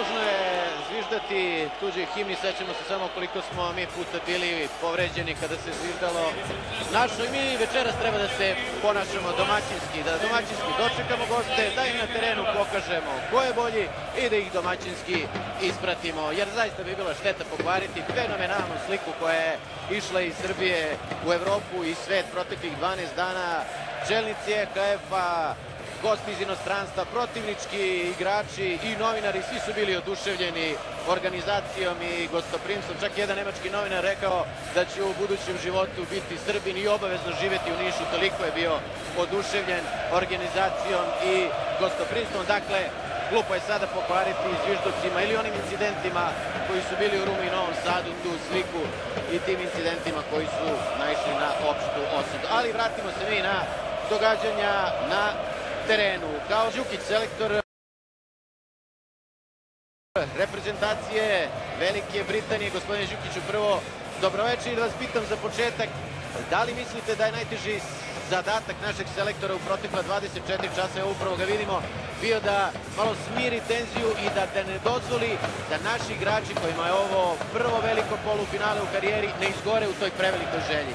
Ružno je zviždati tuđoj himni, sećamo se samo koliko smo mi puta bili povređeni kada se zviždalo našo i mi večeras treba da se ponašamo domaćinski, da domaćinski dočekamo goste, da im na terenu pokažemo ko je bolji i da ih domaćinski ispratimo, jer zaista bi bila šteta pokvariti fenomenalnu sliku koja je išla iz Srbije u Evropu i svet proteklih 12 dana. Čelnici EHF-a, gosti iz inostranstva, protivnički igrači i novinari, svi su bili oduševljeni organizacijom i gostoprimstvom. Čak jedan nemački novinar rekao da će u budućem životu biti Srbin i obavezno živeti u Nišu. Toliko je bio oduševljen organizacijom i gostoprimstvom. Dakle, glupo je sada pokvariti zvižducima ili onim incidentima koji su bili u Rumi i Novom Sadu tu sliku i tim incidentima koji su naišli na opštu osudu. Ali vratimo se mi na događanja na terenu. Kao Đukić, selektor reprezentacije Velike Britanije. Gospodine Đukiću, prvo dobroveče i da vas pitam za početak, da li mislite da je najteži zadatak našeg selektora u protekla 24 časa, evo upravo ga vidimo, bio da malo smiri tenziju i da ne dozvoli da naši igrači kojima je ovo prvo veliko polufinale u karijeri ne izgore u toj prevelikoj želji?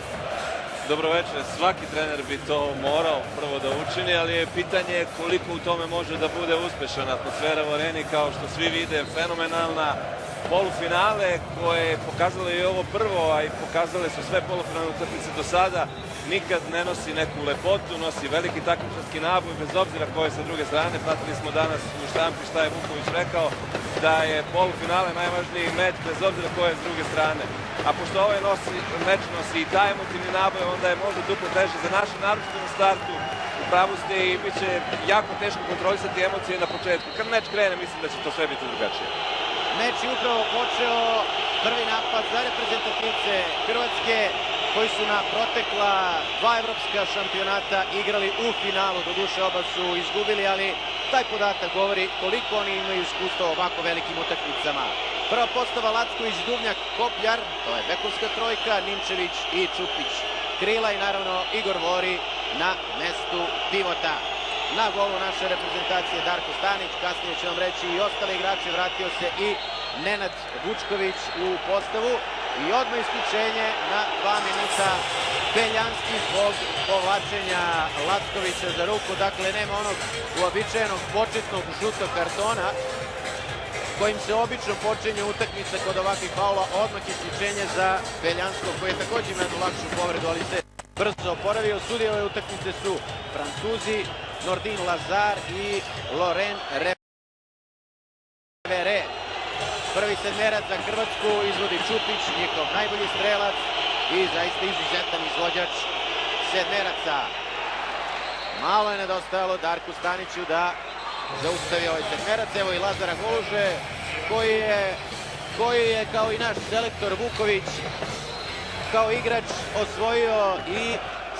Dobroveče, svaki trener bi to morao prvo da učini, ali je pitanje koliko u tome može da bude uspešan. Atmosfera u areni, kao što svi vide, fenomenalna. Polufinale koje je pokazalo i ovo prvo, a i pokazale su sve polufinalne utakmice do sada, nikad ne nosi neku lepotu, nosi veliki takmičarski naboj, bez obzira ko je sa druge strane. Pratili smo danas u štampi šta je Vuković rekao, da je polufinale najvažniji meč, bez obzira ko je s druge strane. A pošto ovaj meč nosi i taj emotivni naboj, onda je možda duplo teže za naše, naročito na startu. U pravu ste i bit će jako teško kontrolisati emocije na početku. Kad meč krene, mislim da će to sve biti drugačije. Meč je upravo počeo, prvi napad za reprezentativce Hrvatske koji su na protekla dva evropska šampionata igrali u finalu. Doduše oba su izgubili, ali taj podatak govori koliko oni imaju iskustva u ovako velikim utakmicama. Prva postava Lacković, Duvnjak, Kopljar, to je bekovska trojka, Nimčević i Čupić krila i naravno Igor Vori na mestu pivota. Na golu naše reprezentacije Darko Stanić, kasnije će vam reći i ostali igrači, vratio se i Nenad Vučković u postavu i odmah isključenje na 2 minuta Beljanski zbog povlačenja Lackovića za ruku. Dakle, nema onog uobičajenog početnog žutog kartona kojim se obično počinje utakmica kod ovakvih faula. Odmah isključenje za Beljanskog koji je također imao jednu lakšu povredu, ali se brzo oporavio. Sudije ove utakmice su Francuzi Nordin Lazar i Loren Revere. Prvi sedmerac za Hrvatsku izvodi Čupić, njihov najbolji strelac i zaista izuzetan izvođač sedmeraca. Malo je nedostajalo Darku Staniću da zaustavi ovaj sedmerac. Evo i Lazara Goluže koji je kao i naš selektor Vuković kao igrač osvojio i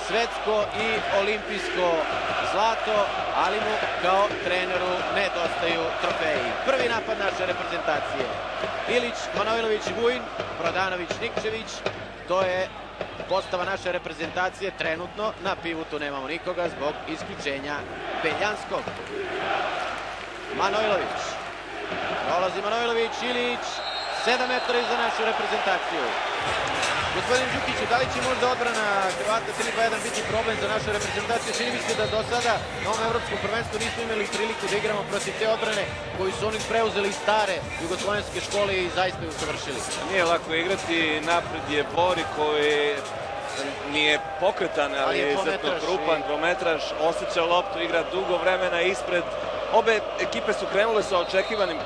svetsko i olimpijsko zlato, ali mu kao treneru nedostaju trofeji. Prvi napad naše reprezentacije. Ilić, Manojlović, Vujin, Prodanović, Nikčević. To je postava naše reprezentacije. Trenutno na pivotu nemamo nikoga zbog isključenja Beljanskog. Manojlović. Prolazi Manojlović, Ilić. 7 metara iza našu reprezentaciju. Gospodin Đukiću, da li će možda odbrana Hrvata 3-2-1 biti problem za našu reprezentaciju? Čini mi se da do sada na ovom evropskom prvenstvu nismo imali priliku da igramo protiv te odbrane koji su oni preuzeli stare jugoslovenske škole i zaista ju savršili. Nije lako igrati, napred je Bori koji nije pokretan, ali je izuzetno krupan, dvometraž, osjeća loptu, igra dugo vremena ispred. Obe ekipe su krenule sa očekivanim,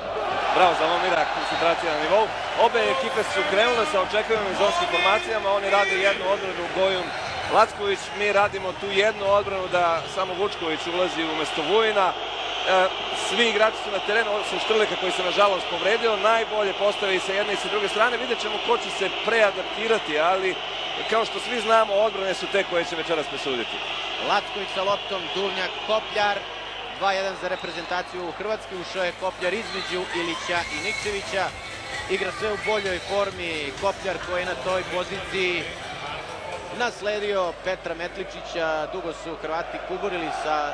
bravo za Momira, koncentracija na nivou. Obe ekipe su krenule sa očekivanim zonskim formacijama, oni rade jednu odbranu, Gojun, Lacković, mi radimo tu jednu odbranu da samo Vučković ulazi umesto Vujina. Svi igrači su na terenu, osim Štrleka koji se nažalost povredio, najbolje postave i sa jedne i sa druge strane. Vidjet ćemo ko će se preadaptirati, ali kao što svi znamo, odbrane su te koje će večeras presuditi. Lacković sa loptom, Duvnjak, Kopljar. 2-1 za reprezentaciju u Hrvatske. Ušao je Kopljar između Ilića i Nikčevića. Igra sve u boljoj formi. Kopljar koji je na toj poziciji nasledio Petra Metličića. Dugo su Hrvati kuburili sa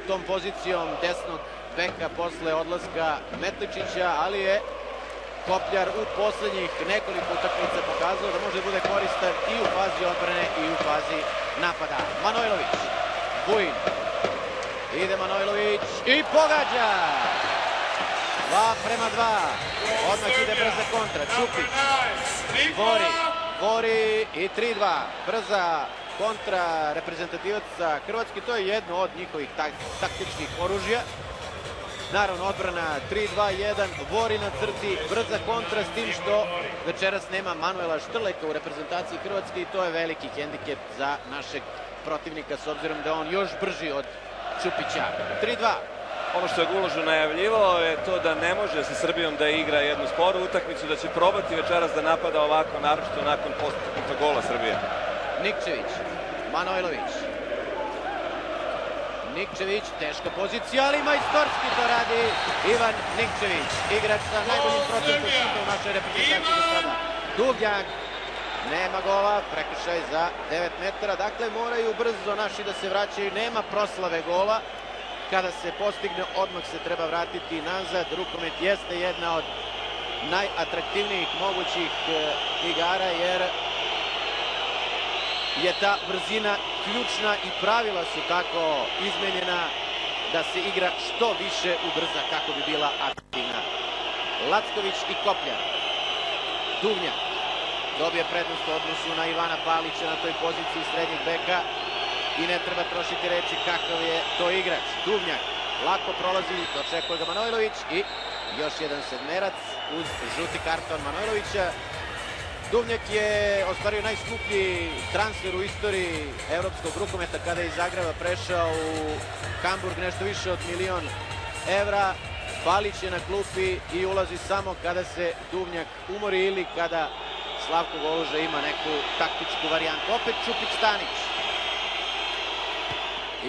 tom pozicijom desnog beka posle odlaska Metličića, ali je Kopljar u poslednjih nekoliko utakmica pokazao da može da bude koristan i u fazi odbrane i u fazi napada. Manojlović, Vujin, ide Manojlović i pogađa! 2:2, odmah ide brza kontra, Čupić, Vori i 3:2, brza kontra reprezentativaca Hrvatske, to je jedno od njihovih taktičkih oružja. Naravno, odbrana 3-2-1, Vori na crti, brza kontra, s tim što večeras nema Manuela Štrleka u reprezentaciji Hrvatske i to je veliki hendikep za našeg protivnika, s obzirom da je on još brži od Čupića. 3:2. Ono što je Guložu najavljivao je to da ne može sa Srbijom da igra jednu sporu utakmicu, da će probati večeras da napada ovako, naročito nakon postignutog gola Srbije. Nikčević, Manojlović. Nikčević, teška pozicija, ali majstorski to radi Ivan Nikčević, igrač sa najboljim procentom šuta u našoj reprezentaciji do sada. Duvnjak, nema gola, prekršaj za 9 metara, dakle moraju brzo naši da se vraćaju, nema proslave gola. Kada se postigne, odmah se treba vratiti nazad. Rukomet jeste jedna od najatraktivnijih mogućih igara, jer je ta brzina ključna i pravila su tako izmenjena da se igra što više ubrza kako bi bila aktivna. Lacković i Kopljar. Duvnjak dobije prednost u odnosu na Ivana Palića na toj poziciji srednjeg beka i ne treba trošiti reči kakav je to igrač. Duvnjak lako prolazi, dočekuje ga Manojlović i još jedan sedmerac uz žuti karton Manojlovića. Duvnjak je ostvario najskuplji transfer u istoriji evropskog rukometa kada je iz Zagreba prešao u Hamburg, nešto više od 1.000.000 evra. Palić je na klupi i ulazi samo kada se Duvnjak umori ili kada Slavko Goluža ima neku taktičku varijantu. Opet Čupić Stanić.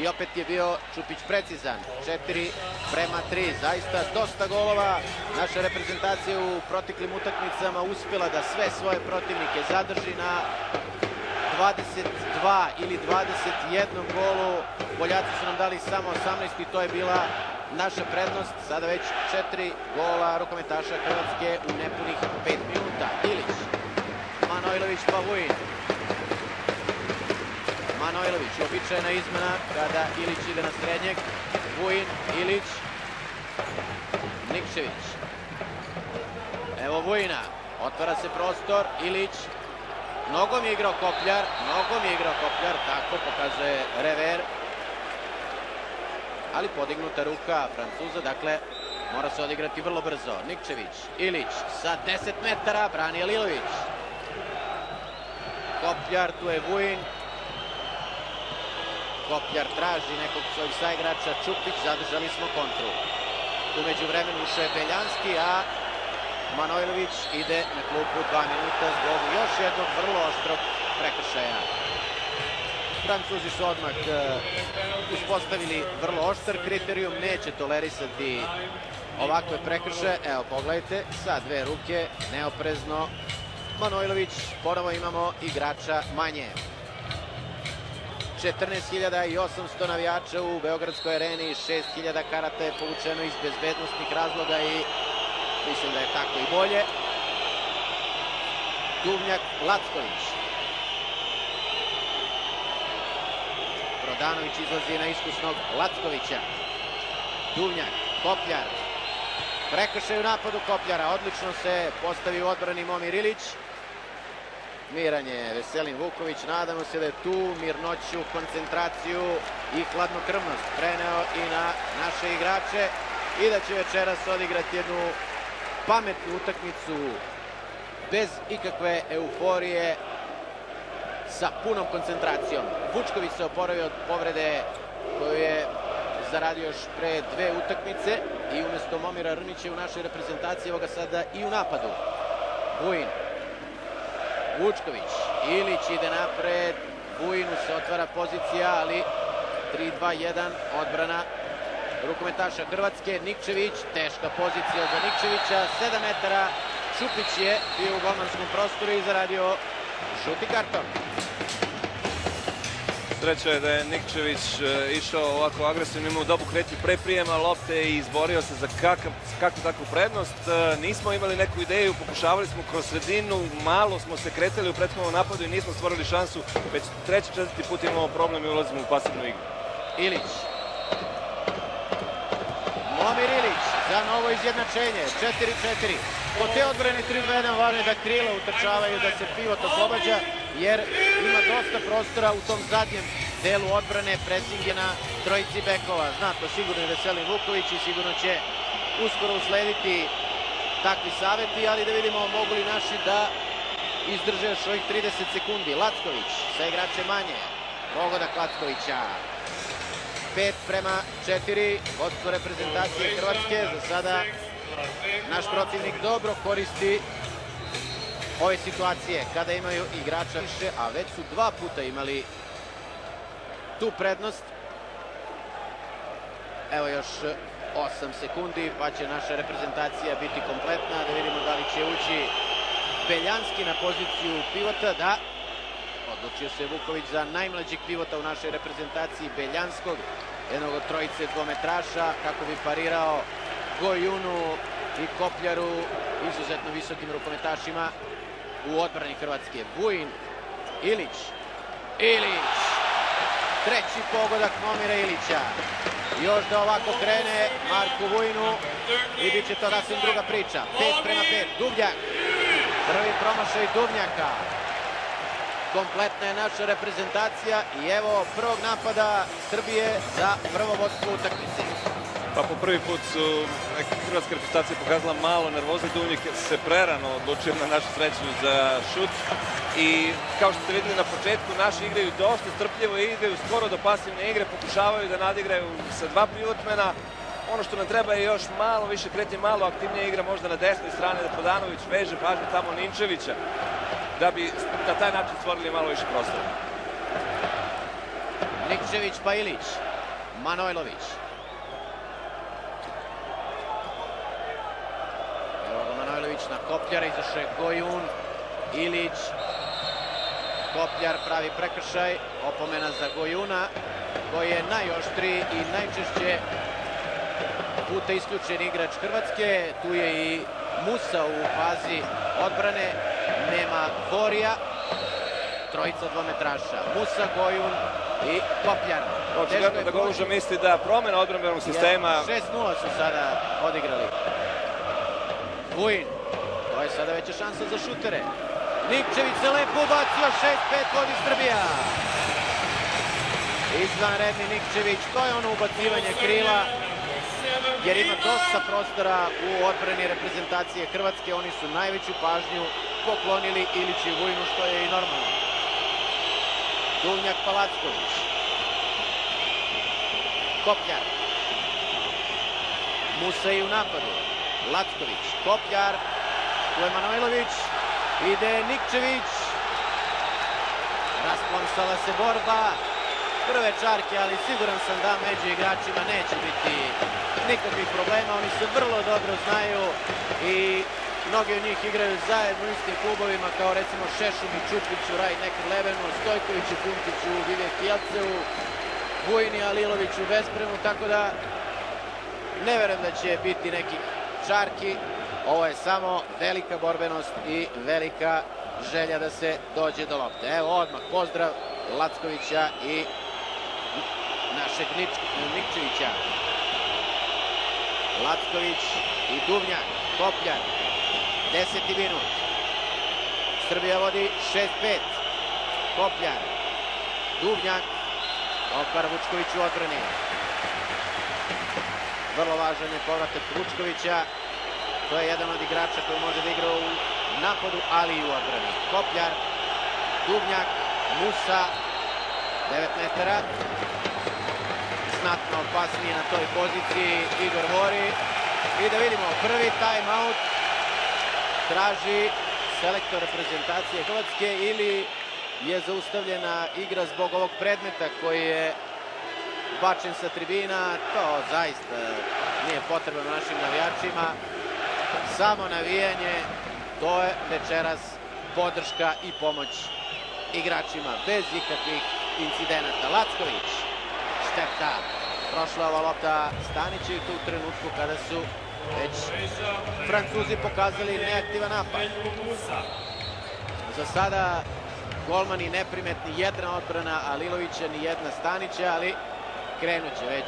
I opet je bio Čupić precizan. 4:3. Zaista dosta golova. Naša reprezentacija u proteklim utakmicama uspjela da sve svoje protivnike zadrži na 22 ili 21 golu. Poljaci su nam dali samo 18 i to je bila naša prednost. Sada već 4 gola rukometaša Hrvatske u nepunih 5 minuta. Ilić, Manojlović pa Vujin. Manojlović, uobičajena izmena kada Ilić ide na srednjeg. Vujin, Ilić, Nikčević. Evo Vujina, otvara se prostor, Ilić. Nogom je igrao Kopljar, tako pokazuje rever. Ali podignuta ruka Francuza, dakle mora se odigrati vrlo brzo. Nikčević, Ilić sa 10 metara, brani Alilović. Kopljar, tu je Vujin. Kopljar traži nekog svojih saigrača, Čupić, zadržali smo kontru. Umeđu vremenu ušao je Beljanski, a Manojlović ide na klupu 2 minuta zbog još jednog vrlo oštrog prekršaja. Francuzi su odmah uspostavili vrlo oštar kriterijum, neće tolerisati ovakve prekršaje. Evo pogledajte, sa dve ruke, neoprezno. Manojlović, ponovo imamo igrača manje. 14.800 navijača u Beogradskoj areni, 6.000 karata je povučeno iz bezbednostnih razloga i mislim da je tako i bolje. Duvnjak, Lacković. Prodanović izlazi na iskusnog Lackovića. Duvnjak, Kopljar. Prekršaj u napadu Kopljara, odlično se postavi u odbrani Momir Ilić. Miran je Veselin Vuković, nadamo se da je tu mirnoću, koncentraciju i hladnokrvnost preneo i na naše igrače i da će večeras odigrati jednu pametnu utakmicu bez ikakve euforije, sa punom koncentracijom. Vučković se oporavio od povrede koju je zaradio još pre 2 utakmice i umjesto Momira Rnića u našoj reprezentaciji, evo ga sada i u napadu. Vujin, Vučković, Ilić ide napred, Vujinu se otvara pozicija, ali 3-2-1 odbrana rukometaša Hrvatske. Nikčević, teška pozicija za Nikčevića, 7 metara, Čupić je bio u golmanskom prostoru i zaradio žuti karton. sreća je da je Nikčević išao ovako agresivno, imao dobu kreću pre prijema lopte i izborio se za kakvu takvu prednost. Nismo imali neku ideju, pokušavali smo kroz sredinu, malo smo se kretali u prethodnom napadu i nismo stvorili šansu. Već treći, četvrti put imamo problem i ulazimo u pasivnu igru. Ilić. Momir Ilić za novo izjednačenje, 4-4. Po te odbrane 3-2-1 važno je da krila utrčavaju, da se pivot oslobađa, jer ima dosta prostora u tom zadnjem delu odbrane. Presing je na trojici bekova. Zna to sigurno i Veselin Vuković i sigurno će uskoro uslediti takvi saveti, ali da vidimo mogu li naši da izdrže još ovih 30 sekundi. Lacković sa igrače manje. Pogodak Lackovića. 5-4, vodstvo reprezentacije Hrvatske. Za sada naš protivnik dobro koristi ove situacije kada imaju igrača više, a već su 2 puta imali tu prednost. Evo još 8 sekundi pa će naša reprezentacija biti kompletna. Da vidimo da li će ući Beljanski na poziciju pivota. Da, odlučio se Vuković za najmlađeg pivota u našoj reprezentaciji, Beljanskog, jednog od trojice dvometraša, kako bi parirao Gojunu i Kopljaru, izuzetno visokim rukometašima u odbrani Hrvatske. Vujin, Ilić, treći pogodak Momira Ilića. Još da ovako krene Marku Vujinu i bit će to sasvim druga priča. 5-5, Duvnjak, prvi promašaj Duvnjaka. Kompletna je naša reprezentacija i evo prvog napada Srbije za prvo vodstvo utakmice. Pa po prvi put su hrvatska reprezentacija pokazala malo nervoze. Duvnjak se prerano odlučio na našu sreću za šut i kao što ste vidjeli na početku, naši igraju dosta strpljivo i igraju skoro do pasivne igre, pokušavaju da nadigraju sa 2 pivotmena. Ono što nam treba je još malo više kretnje, malo aktivnija igra možda na desnoj strani, da Podanović veže pažnju tamo Ninčevića, da bi na taj način stvorili malo više prostora. Nikčević pa Ilić, Manojlović. Evo ga Manojlović na Kopljara, izašao je Gojun, Ilić, Kopljar pravi prekršaj, opomena za Gojuna, koji je najoštriji i najčešće puta isključen igrač Hrvatske. Tu je i Musa u fazi odbrane, nema Borija, trojica dvometraša, Musa, Gojun i Kopljar. Očigledno da Goluža misli da promena odbrambenog sistema... 6-0 su sada odigrali. Vujin, to je sada veća šansa za šutere. Nikčević se lepo ubacio, 6-5 vodi Srbija. Izvanredni Nikčević, to je ono ubacivanje krila, jer ima dosta prostora u odbrani reprezentacije Hrvatske. Oni su najveću pažnju poklonili Iliću i Vujinu, što je i normalno. Duvnjak pa Lacković. Kopljar. Musa i u napadu. Lacković, Kopljar, tu je Manojlović, ide Nikčević. Rasplonsala se borba. Prve čarke, ali siguran sam da među igračima neće biti nikakvih problema. Oni se vrlo dobro znaju i mnogi od njih igraju zajedno u istim klubovima, kao recimo Šešum i Čupić u Rhein-Neckar Levenu, Stojković i Puntić u Vivek Kielceu, Vujin i Alilović u Vespremu, tako da ne verujem da će biti nekih čarki. Ovo je samo velika borbenost i velika želja da se dođe do lopte. Evo odmah pozdrav Lackovića i našeg Nikčevića. Lacković i Duvnjak, Kopljar, 10. minut. Srbija vodi 6-5. Kopljar, Duvnjak, Otkar Vučković u odbrani. Vrlo važan je povratak Vučkovića. To je jedan od igrača koji može da igra u napadu, ali i u odbrani. Kopljar, Duvnjak, Musa, 9 metara. Znatno opasnije na toj poziciji Igor Vori. I da vidimo, prvi time-out traži selektor reprezentacije Hrvatske ili je zaustavljena igra zbog ovog predmeta koji je bačen sa tribina. To zaista nije potrebno našim navijačima. Samo navijanje, to je večeras podrška i pomoć igračima, bez ikakvih incidenata. Lacković, šteta. Prošla ova lopta Stanića i to u trenutku kada su već Francuzi pokazali neaktivan napad. Za sada golmani neprimetni, jedna odbrana Alilovića, ni jedna Stanića, ali krenut će već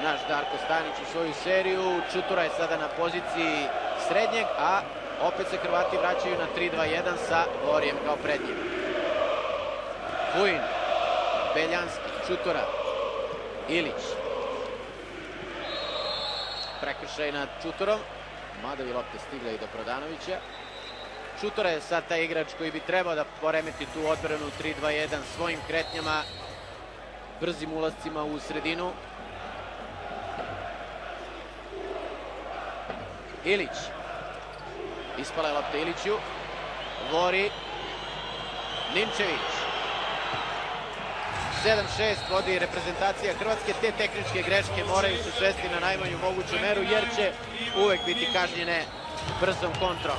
naš Darko Stanić u svoju seriju. Čutura je sada na poziciji srednjeg, a opet se Hrvati vraćaju na 3-2-1 sa Vorijem kao pred njim. Vujin, Beljanski, Čutura, Ilić. Prekršaj nad Čuturom, mada bi lopta stigla i do Prodanovića. Čutura je sad taj igrač koji bi trebao da poremeti tu odbranu 3-2-1 svojim kretnjama, brzim ulascima u sredinu. Ilić. Ispala je lopta Iliću. Vori. Ninčević. 7-6 vodi reprezentacija Hrvatske. Te tehničke greške moraju se svesti na najmanju moguću meru jer će uvek biti kažnjene brzom kontrom.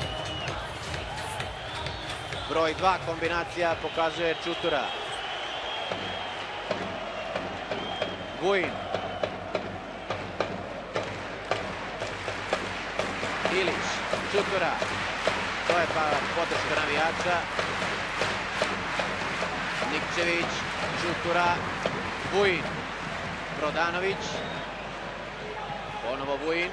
Broj 2 kombinacija pokazuje Čutura. Vujin. Ilić, Čutura. To je pa podrška navijača. Nikčević, Čutura, Vujin. Prodanović. Ponovo Vujin.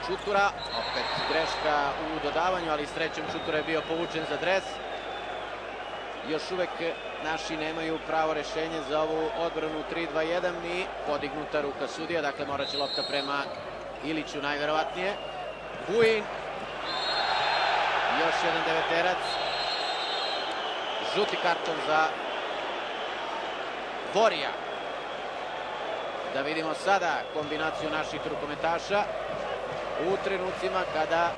Čutura, opet greška u dodavanju, ali srećom Čutura je bio povučen za dres. Još uvek naši nemaju pravo rešenje za ovu odbranu 3-2-1 ni podignuta ruka sudija, dakle morat će lopta prema Iliću najverovatnije. Vujin, još jedan deveterac. Žuti karton za Vorija. Da vidimo sada kombinaciju naših rukometaša u trenucima kada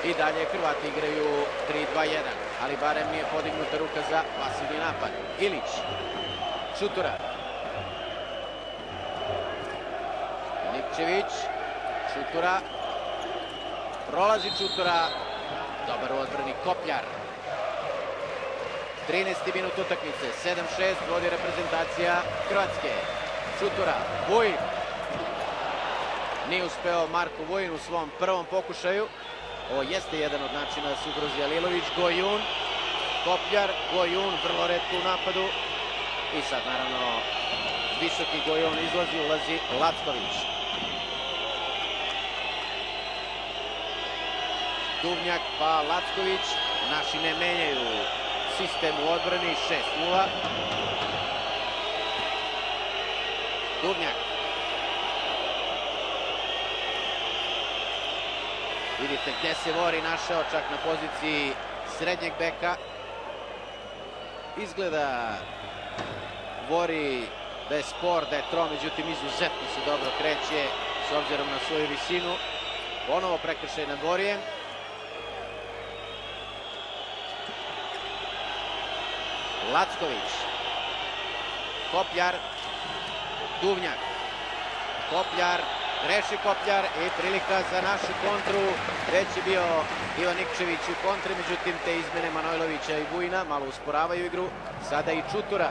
i dalje Hrvati igraju 3-2-1, ali barem nije podignuta ruka za pasivni napad. Ilić, Čutura, Nikčević, Čutura, prolazi Čutura, dobar u odbrani Kopljar. 13. minut utakmice, 7-6 vodi reprezentacija Hrvatske. Čutura, Vujin. Nije uspeo Marko Vujin u svom prvom pokušaju. Ovo jeste jedan od načina da se ugrozi Alilović. Gojun, Kopljar, Gojun, vrlo retko u napadu. I sad naravno visoki Gojun izlazi, ulazi Lacković. Duvnjak pa Lacković. Naši ne menjaju sistem u odbrani, 6-0. Duvnjak. Vidite gde se Vori našao, čak na poziciji srednjeg beka. Izgleda Vori da je spor, da je trom, međutim izuzetno se dobro kreće s obzirom na svoju visinu. Ponovo prekršaj nad Vorijem. Lacković. Kopljar. Duvnjak. Kopljar. Greši Kopljar i prilika za našu kontru. Već je bio Ivan Nikčević u kontri, međutim te izmene Manojlovića i Vujina malo usporavaju igru. Sada i Čutura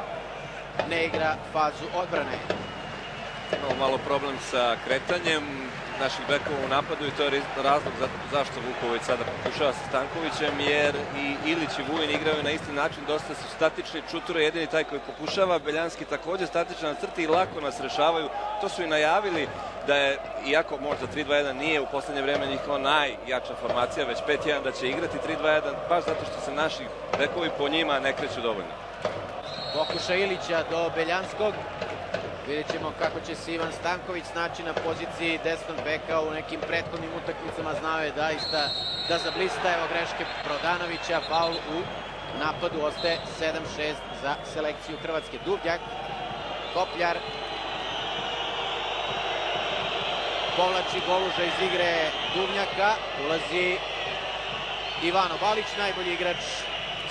ne igra fazu odbrane. Malo problem sa kretanjem naših bekova u napadu i to je razlog zašto Vuković sada pokušava sa Stankovićem, jer i Ilić i Vujin igraju na isti način, dosta su statični. Čutura je jedini taj koji pokušava, Beljanski također statičan na crti i lako nas rešavaju. To su i najavili da je, iako možda 3-2-1 nije u poslednje vreme njihova najjača formacija, već 5-1 da će igrati 3-2-1, baš zato što se naši bekovi po njima ne kreću dovoljno. Pokušaj Ilića do Beljanskog. Vidjet ćemo kako će se Ivan Stanković naći na poziciji desnog beka. U nekim prethodnim utakmicama znao je daista da zablista. Evo greške Prodanovića, faul u napadu, ostaje 7-6 za selekciju Hrvatske. Duvnjak, Kopljar, povlači Goluža iz igre Duvnjaka, ulazi Ivano Balić, najbolji igrač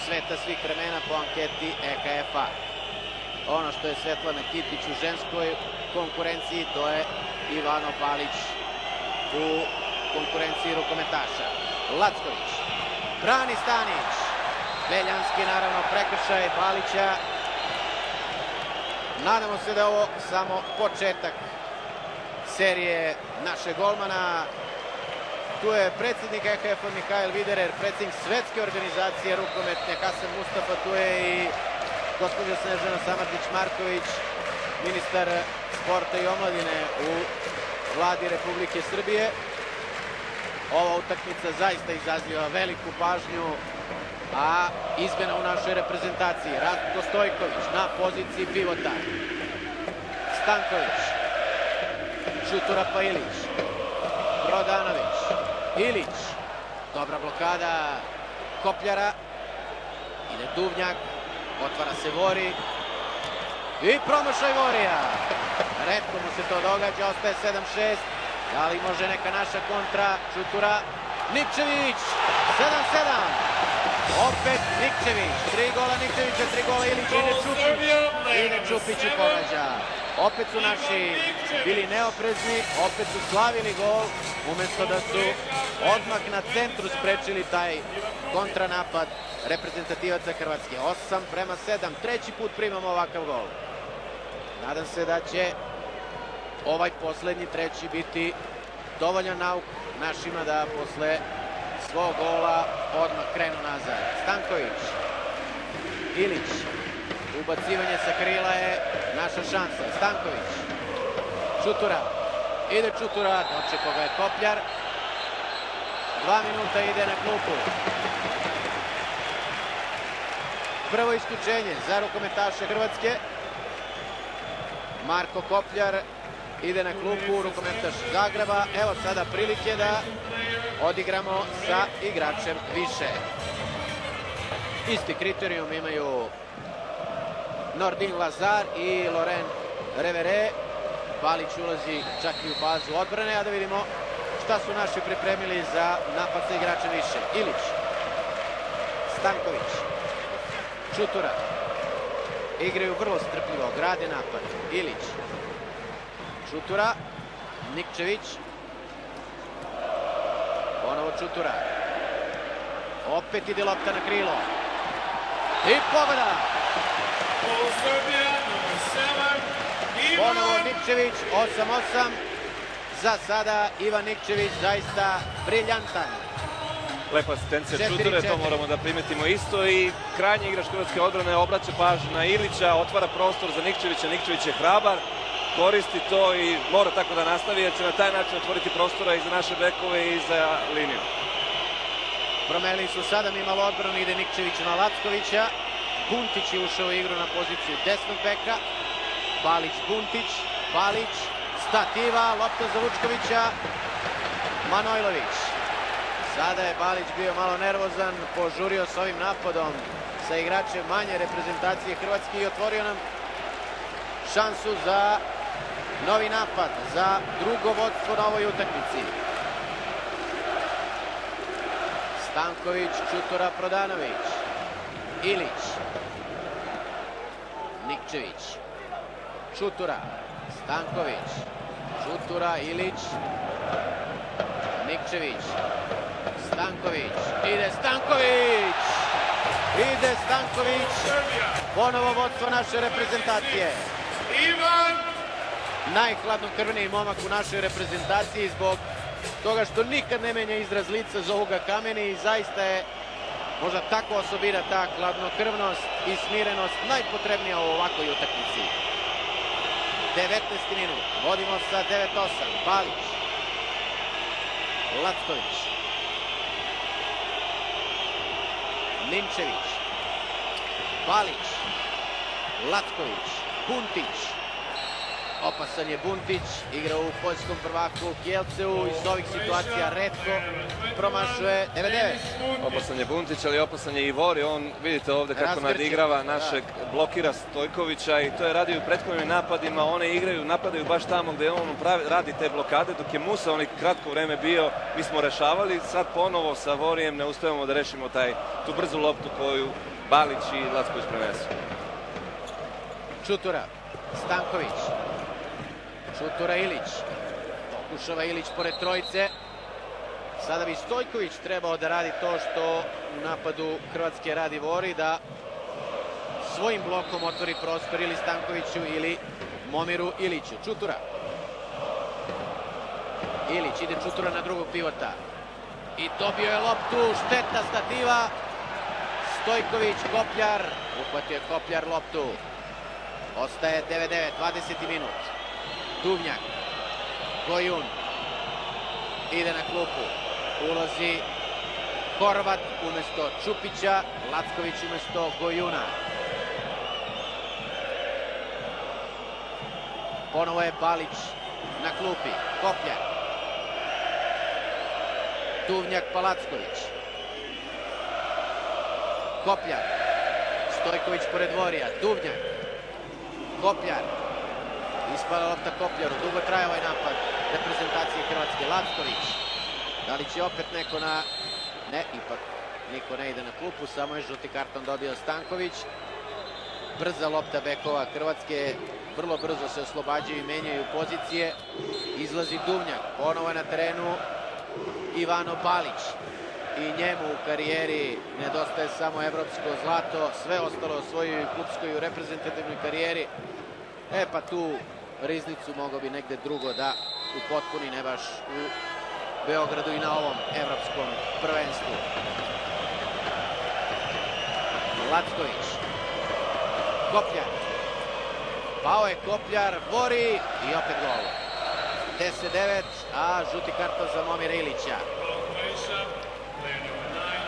sveta svih vremena po anketi EKF-a. Ono što je Svetlana Kitić u ženskoj konkurenciji, to je Ivano Balić u konkurenciji rukometaša. Lacković, Brani Stanić. Beljanski naravno prekršaj Balića. Nadamo se da je ovo samo početak serije našeg golmana. Tu je predsjednik EHF-a Mihajl Viderer, predsjednik svetske organizacije rukometne Hasan Mustafa, tu je i gospođa Snežana Samardžić-Marković, ministar sporta i omladine u vladi Republike Srbije. Ova utakmica zaista izaziva veliku pažnju, a izmena u našoj reprezentaciji. Ratko Stojković na poziciji pivota. Stanković. Šutura pa Ilić. Prodanović. Ilić. Dobra blokada Kopljara. Ide Duvnjak. Otvara se Vori. I promašaj Vorija. Retko mu se to događa. Ostaje 7-6. Da li može neka naša kontra? Šutura. Nikčević. 7-7. Opet Nikčević. 3 gola Nikčevića, 3 gola Ilića. Ide Čupić. Ide Čupić i pogađa. Opet su naši bili neoprezni. Opet su slavili gol. Umesto da su odmah na centru sprečili taj kontranapad reprezentativaca Hrvatske. 8-7. Treći put primamo ovakav gol. Nadam se da će ovaj poslednji treći biti dovoljan nauk našima da posle svog gola odmah krenu nazad. Stanković. Ilić. Ubacivanje sa krila je naša šansa. Stanković. Čutura. Ide Čutura. Dočekao ga je Kopljar. 2 minuta ide na klupu. Prvo isključenje za rukometaše Hrvatske. Marko Kopljar ide na klupu, rukometaš Zagreba. Evo sada prilike da odigramo sa igračem više. Isti kriterijum imaju Nordin Lazar i Loren Revere. Balić ulazi čak i u fazu odbrane, a da vidimo šta su naši pripremili za napad sa igračem više. Ilić. Stanković. Čutura. Igraju vrlo strpljivo, grade napad. Ilić. Čutura. Nikčević. Ponovo Čutura. Opet ide lopta na krilo. I pogoda! Ponovo Nikčević, 8-8. Za sada Ivan Nikčević zaista briljantan. Lepa asistencija Čuture, to moramo da primetimo isto i krajnji igrač hrvatske odbrane obraća pažnju na Ilića, otvara prostor za Nikčevića, Nikčević je hrabar, koristi to i mora tako da nastavi jer će na taj način otvoriti prostora i za naše bekove i za liniju. Promenili su sada mimalo odbranu, ide Nikčević na Lackovića, Buntić je ušao u igru na poziciju desnog beka, Balić, Buntić, Balić, stativa, lopta za Vučkovića, Manojlović. Sada je Balić bio malo nervozan, požurio s ovim napadom sa igračem manje reprezentacije Hrvatske i otvorio nam šansu za novi napad, za drugo vodstvo na ovoj utakmici. Stanković, Čutura, Prodanović, Ilić, Nikčević, Čutura, Stanković, Čutura, Ilić, Nikčević, Stanković, ide Stanković! Ide Stanković! Ponovo vodstvo naše reprezentacije. Najhladnokrvniji momak u našoj reprezentaciji zbog toga što nikad ne menja izraz lica, zovu ga Kameni i zaista je možda takva osobina, ta hladnokrvnost i smirenost najpotrebnija u ovakvoj utakmici. 19. minut, vodimo sa 9-8, Balić, Lacković, Nimčević, Balić, Lacković, Buntić. Opasan je Buntić, igra u poljskom prvaku Kielceu, iz ovih situacija retko promašuje 9-9. Opasan je Buntić, ali opasan je i Vori, on vidite ovde kako nadigrava našeg, blokira Stojkovića i to je radio u prethodnim napadima, one igraju, napadaju baš tamo gde on radi te blokade, dok je Musa onih kratko vreme bio, mi smo rešavali, sad ponovo sa Vorijem ne uspevamo da rešimo tu brzu loptu koju Balić i Lacković prenesu. Čutura, Stanković, Čutura, Ilić, pokušava Ilić pored trojice, Sada bi Stojković trebao da radi to što u napadu Hrvatske radi Vori, da svojim blokom otvori prostor ili Stankoviću ili Momiru Iliću. Čutura. Ilić ide Čutura na drugog pivota. I dobio je loptu, šteta stativa. Stojković, Kopljar, uhvatio je Kopljar loptu. Ostaje 9-9, 20. minut. Duvnjak, Gojun, ide na klupu. Ulazi Horvat umesto Čupića, Lacković umesto Gojuna. Ponovo je Balić na klupi, Kopljar. Duvnjak pa Lacković. Kopljar. Stojković pored Vorija. Duvnjak. Kopljar. Ispala lopta Kopljaru. Dugo traje ovaj napad reprezentacije Hrvatske. Lacković. Da li će opet neko na... Ne, ipak niko ne ide na klupu. Samo je žuti karton dobio Stanković. Brza lopta bekova Hrvatske. Vrlo brzo se oslobađaju i menjaju pozicije. Izlazi Duvnjak. Ponovo na terenu Ivano Balić. I njemu u karijeri nedostaje samo evropsko zlato, sve ostalo osvojio u klupskoj i u reprezentativnoj karijeri. Pa tu riznicu mogao bi negde drugo da upotpuni, ne baš u Beogradu i na ovom evropskom prvenstvu. Lacković. Kopljar. Pao je Kopljar, Vori i opet gol. 10-9, a žuti karton za Momira Ilića.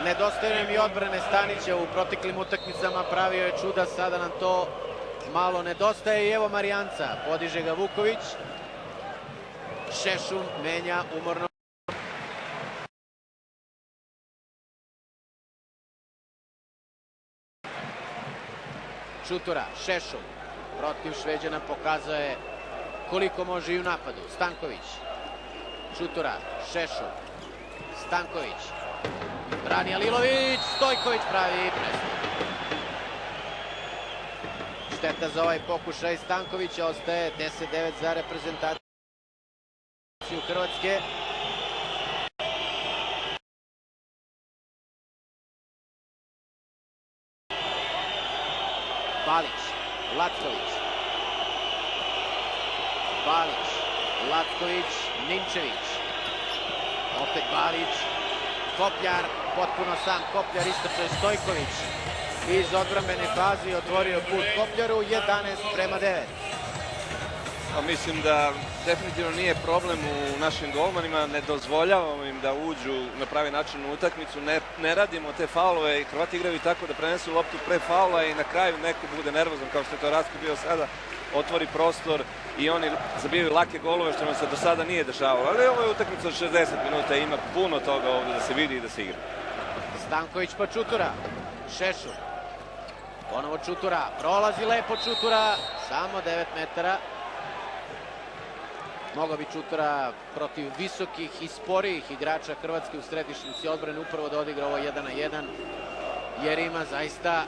Nedostaje nam i odbrane Stanića u proteklim utakmicama, pravio je čuda, sada nam to malo nedostaje i evo Marijanca, podiže ga Vuković. Šešum menja umorno. Čutura, Šešum, protiv Šveđana pokazao je koliko može i u napadu. Stanković, Čutura, Šešum, Stanković. Brani Alilović, Stojković pravi prestup. Šteta za ovaj pokušaj Stankovića, ostaje 10-9 za reprezentaciju Hrvatske. Balić, Lacković. Balić, Lacković, Ninčević. Opet Balić, Kopljar, potpuno sam Kopljar, istrče Stojković iz odbrambene faze i otvorio put Kopljaru, 11-9. Mislim da definitivno nije problem u našim golmanima, ne dozvoljavamo im da uđu na pravi način u utakmicu, ne radimo te faulove i Hrvati igraju tako da prenesu loptu pre faula i na kraju neko bude nervozan kao što je to Rasko bio sada, otvori prostor i oni zabijaju lake golove što nam se do sada nije dešavalo. Ali ovo je utakmica od 60 minuta i ima puno toga ovdje da se vidi i da se igra. Stanković pa Čutura, Šešum, ponovo Čutura, prolazi lepo Čutura, samo 9 metara. Mogao bi Čutura protiv visokih i sporijih igrača Hrvatske u središnjici odbrane upravo da odigra ovo 1-1, jer ima zaista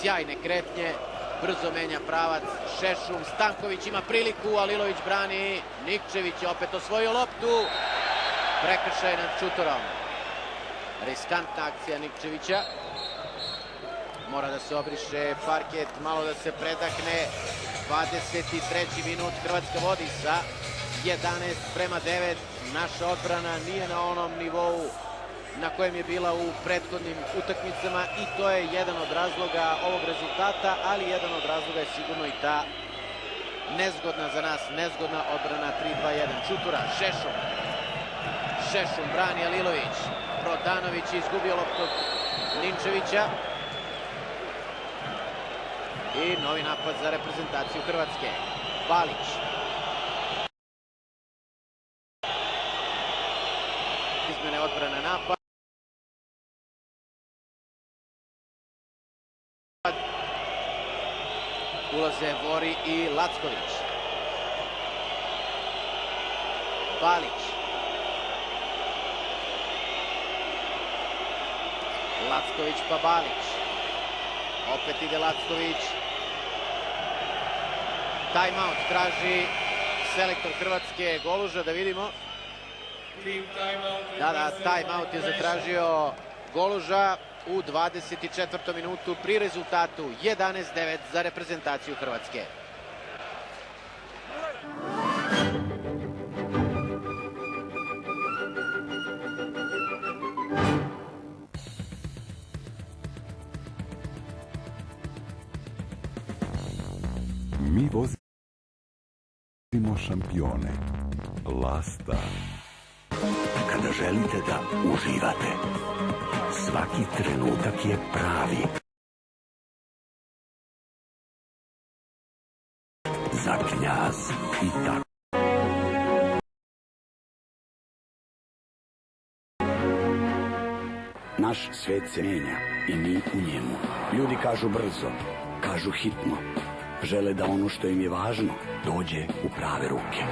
sjajne kretnje, brzo menja pravac. Šešum, Stanković ima priliku, Alilović brani, Nikčević je opet osvojio loptu, prekršaj nad Čuturom. Riskantna akcija Nikčevića, mora da se obriše parket, malo da se predahne. 23. minut, Hrvatska vodi sa 11-9. Naša odbrana nije na onom nivou na kojem je bila u prethodnim utakmicama i to je jedan od razloga ovog rezultata, ali jedan od razloga je sigurno i ta nezgodna za nas, nezgodna odbrana 3-2-1. Čutura, Šešum. Šešum brani Alilović. Prodanović je izgubio loptu Ninčevića. I novi napad za reprezentaciju Hrvatske. Balić. Izmene odbrane napad. Ulaze Vori i Lacković. Balić. Lacković pa Balić. Opet ide Lacković. Timeout traži selektor Hrvatske, Goluža, da vidimo. Da, timeout je zatražio Goluža u 24. minutu pri rezultatu 11-9 za reprezentaciju Hrvatske. Mi vozimo šampione. Lasta. Kada želite da uživate, svaki trenutak je pravi. Za Knjaz i tako. Naš svet se menja i mi u njemu. Ljudi kažu brzo, kažu hitno. Žele da ono što im je važno dođe u prave ruke.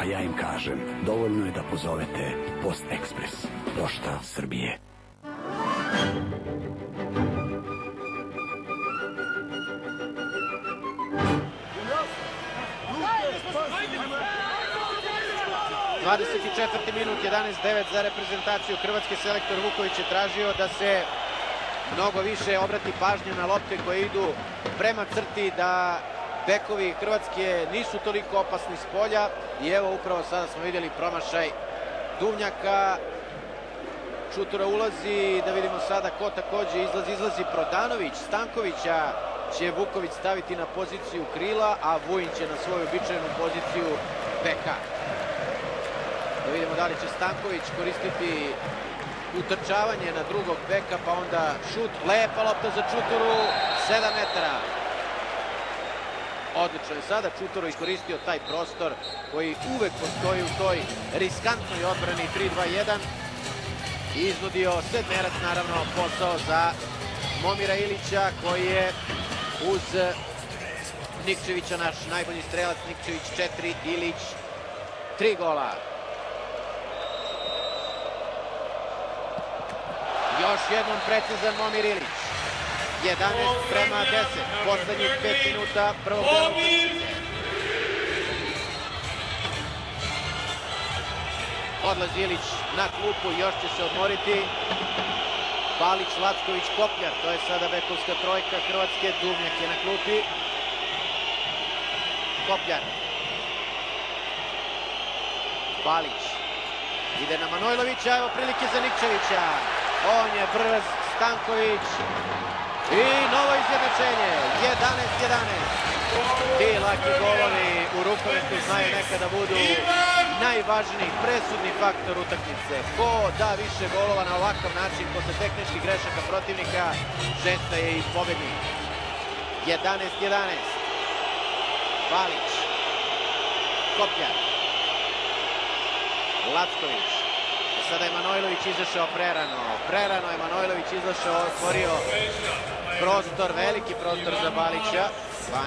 A ja im kažem, dovoljno je da pozovete Post Ekspres, Pošta Srbije. Dvadeset minut, 11-9 za reprezentaciju Hrvatske. Selektor Vuković je tražio da se mnogo više obrati pažnju na lopte koje idu prema crti, da bekovi Hrvatske nisu toliko opasni s polja. I evo upravo sada smo vidjeli promašaj Duvnjaka. Čutura ulazi, da vidimo sada ko takođe izlazi Prodanović. Stankovića će Vuković staviti na poziciju krila, a Vujin će na svoju običajnu poziciju beka. Da vidimo da li će Stanković koristiti utrčavanje na drugog beka, pa onda šut. Lepa lopta za Čuturu, 7 metara. Odlično je sada Čuturo iskoristio taj prostor koji uvek postoji u toj riskantnoj odbrani 3-2-1 i iznudio sedmerac, naravno posao za Momira Ilića, koji je uz Nikčevića naš najbolji strelac. Nikčević 4, Ilić 3 gola. Još jednom precizan Momir Ilić. 11-10, poslednjih 5 minuta prvog dela utakmice. Odlazi Ilić na klupu, još će se odmoriti. Balić, Lacković, Kopljar, to je sada bekovska trojka Hrvatske. Duvnjak je na klupi. Kopljar. Balić. Ide na Manojlovića, evo prilike za Nikčevića. On je brz, Stanković. I novo izjednačenje, 11-11. Ti laki golovi u rukometu znaju nekada budu najvažniji, presudni faktor utakmice. Ko da više golova na ovakav način posle tehničkih grešaka protivnika, česta je i pobednik. 11-11. Balić. Kopljar. Lacković. Sada je Manojlović izašao prerano je Manojlović izašao, otvorio prostor, veliki prostor za Balića. 12-11.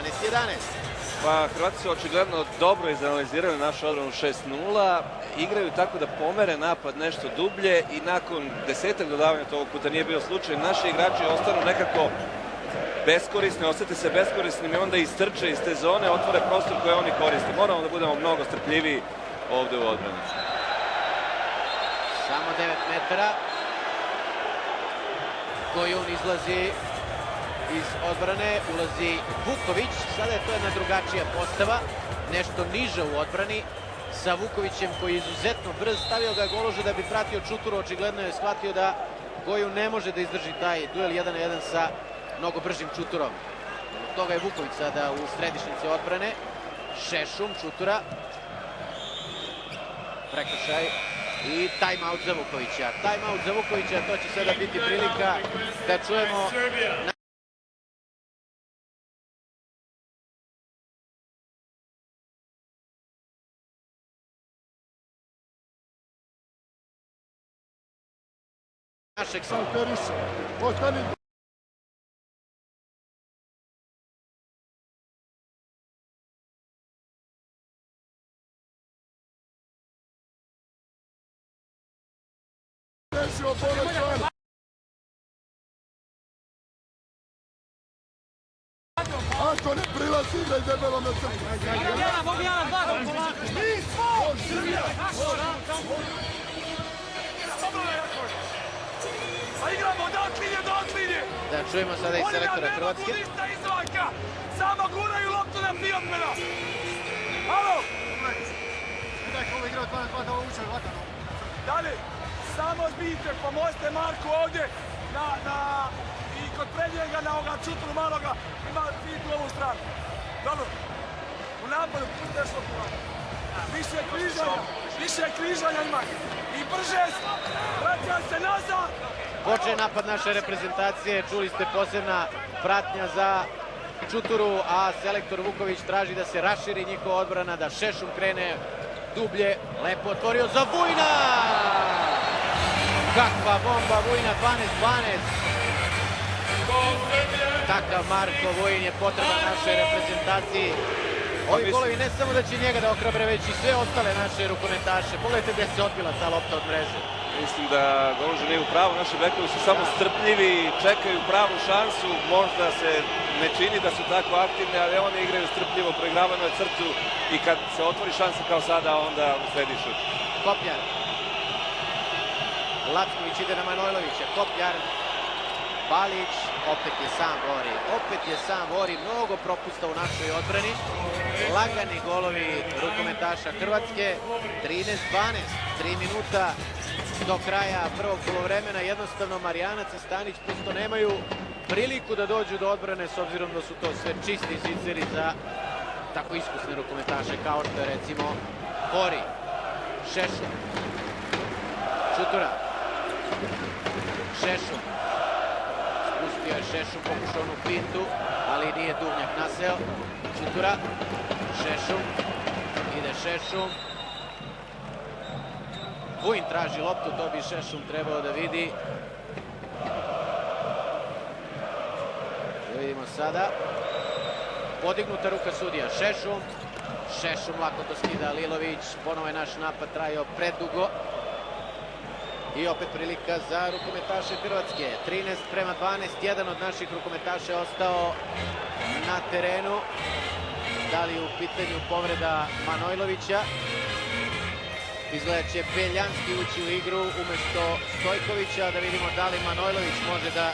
Pa Hrvati su očigledno dobro izanalizirali našu odbranu 6-0, igraju tako da pomere napad nešto dublje i nakon 10 dodavanja, to ovog puta nije bio slučaj, naši igrači ostanu nekako beskorisni, osjete se beskorisnim i onda istrče iz te zone, otvore prostor koje oni koriste. Moramo da budemo mnogo strpljiviji ovde u odbrani. Samo 9 metara. Gojun izlazi iz odbrane, ulazi Vuković. Sada je to jedna drugačija postava, nešto niže u odbrani, sa Vukovićem koji je izuzetno brz. Stavio ga je Goluža da bi pratio Čuturu, očigledno je shvatio da Gojun ne može da izdrži taj duel 1 na 1 sa mnogo bržim Čuturom. Od toga je Vuković sada u središnici odbrane. Šešum, Čutura. Prekršaj. I timeout za Vukovića. Timeout za Vukovića, to će sada biti prilika da čujemo našeg Ako ne prilazi, igraj debelo na crtu. igramo od linije do linije. Da čujemo sada i selektora Hrvatske. Oni nam ne mogu ništa izvaka, samo guraju loptu na Fiotmena. Halo? Dalje, samo zbijte, pomozite Marku ovdje i kod prednjega na ovoga Čutru maloga ima fitu ovu stranu. Dobro, u napadu pustite što tu. Više križanja ima i brže vraća se nazad. Počeo je napad naše reprezentacije, čuli ste posebna pratnja za Čuturu, a selektor Vuković traži da se raširi njihova odbrana, da Šešum krene dublje, lepo otvorio za Vujna! Kakva bomba Vujna, 12-12! Takav Marko Vujin je potreban našoj reprezentaciji. Ovi golovi ne samo da će njega da ohrabre, već i sve ostale naše rukometaše. Pogledajte gdje se odbila ta lopta od mreže. Mislim da Goluža nije u pravu, naši bekovi su samo strpljivi, čekaju pravu šansu, možda se ne čini da su tako aktivni, ali oni igraju strpljivo, proigravaju na crtu i kad se otvori šansa kao sada, onda usledi šut. Kopljar. Lacković ide na Manojlovića, Kopljar. Balić, opet je sam Vori, mnogo propusta u našoj odbrani. Lagani golovi rukometaša Hrvatske, 13-12, 3 minuta do kraja prvog polovremena. Jednostavno Marijanac i Stanić prosto nemaju priliku da dođu do odbrane, s obzirom da su to sve čisti ziceri za tako iskusne rukometaše kao što je recimo Vori. Šešum. Čutura. Šešum. Spustio je Šešum, pokušao onu fintu, ali nije Duvnjak naseo. Čutura. Šešum. Ide Šešum. Vujin traži loptu, to bi Šešum trebao da vidi. Da vidimo sada. Podignuta ruka sudija. Šešum. Šešum lako to skida Lilović. Ponovo je naš napad trajao predugo. I opet prilika za rukometaše Hrvatske. 13-12. Jedan od naših rukometaša je ostao na terenu. Da li je u pitanju povreda Manojlovića? Izgleda će Beljanski ući u igru umesto Stojkovića. Da vidimo da li Manojlović može da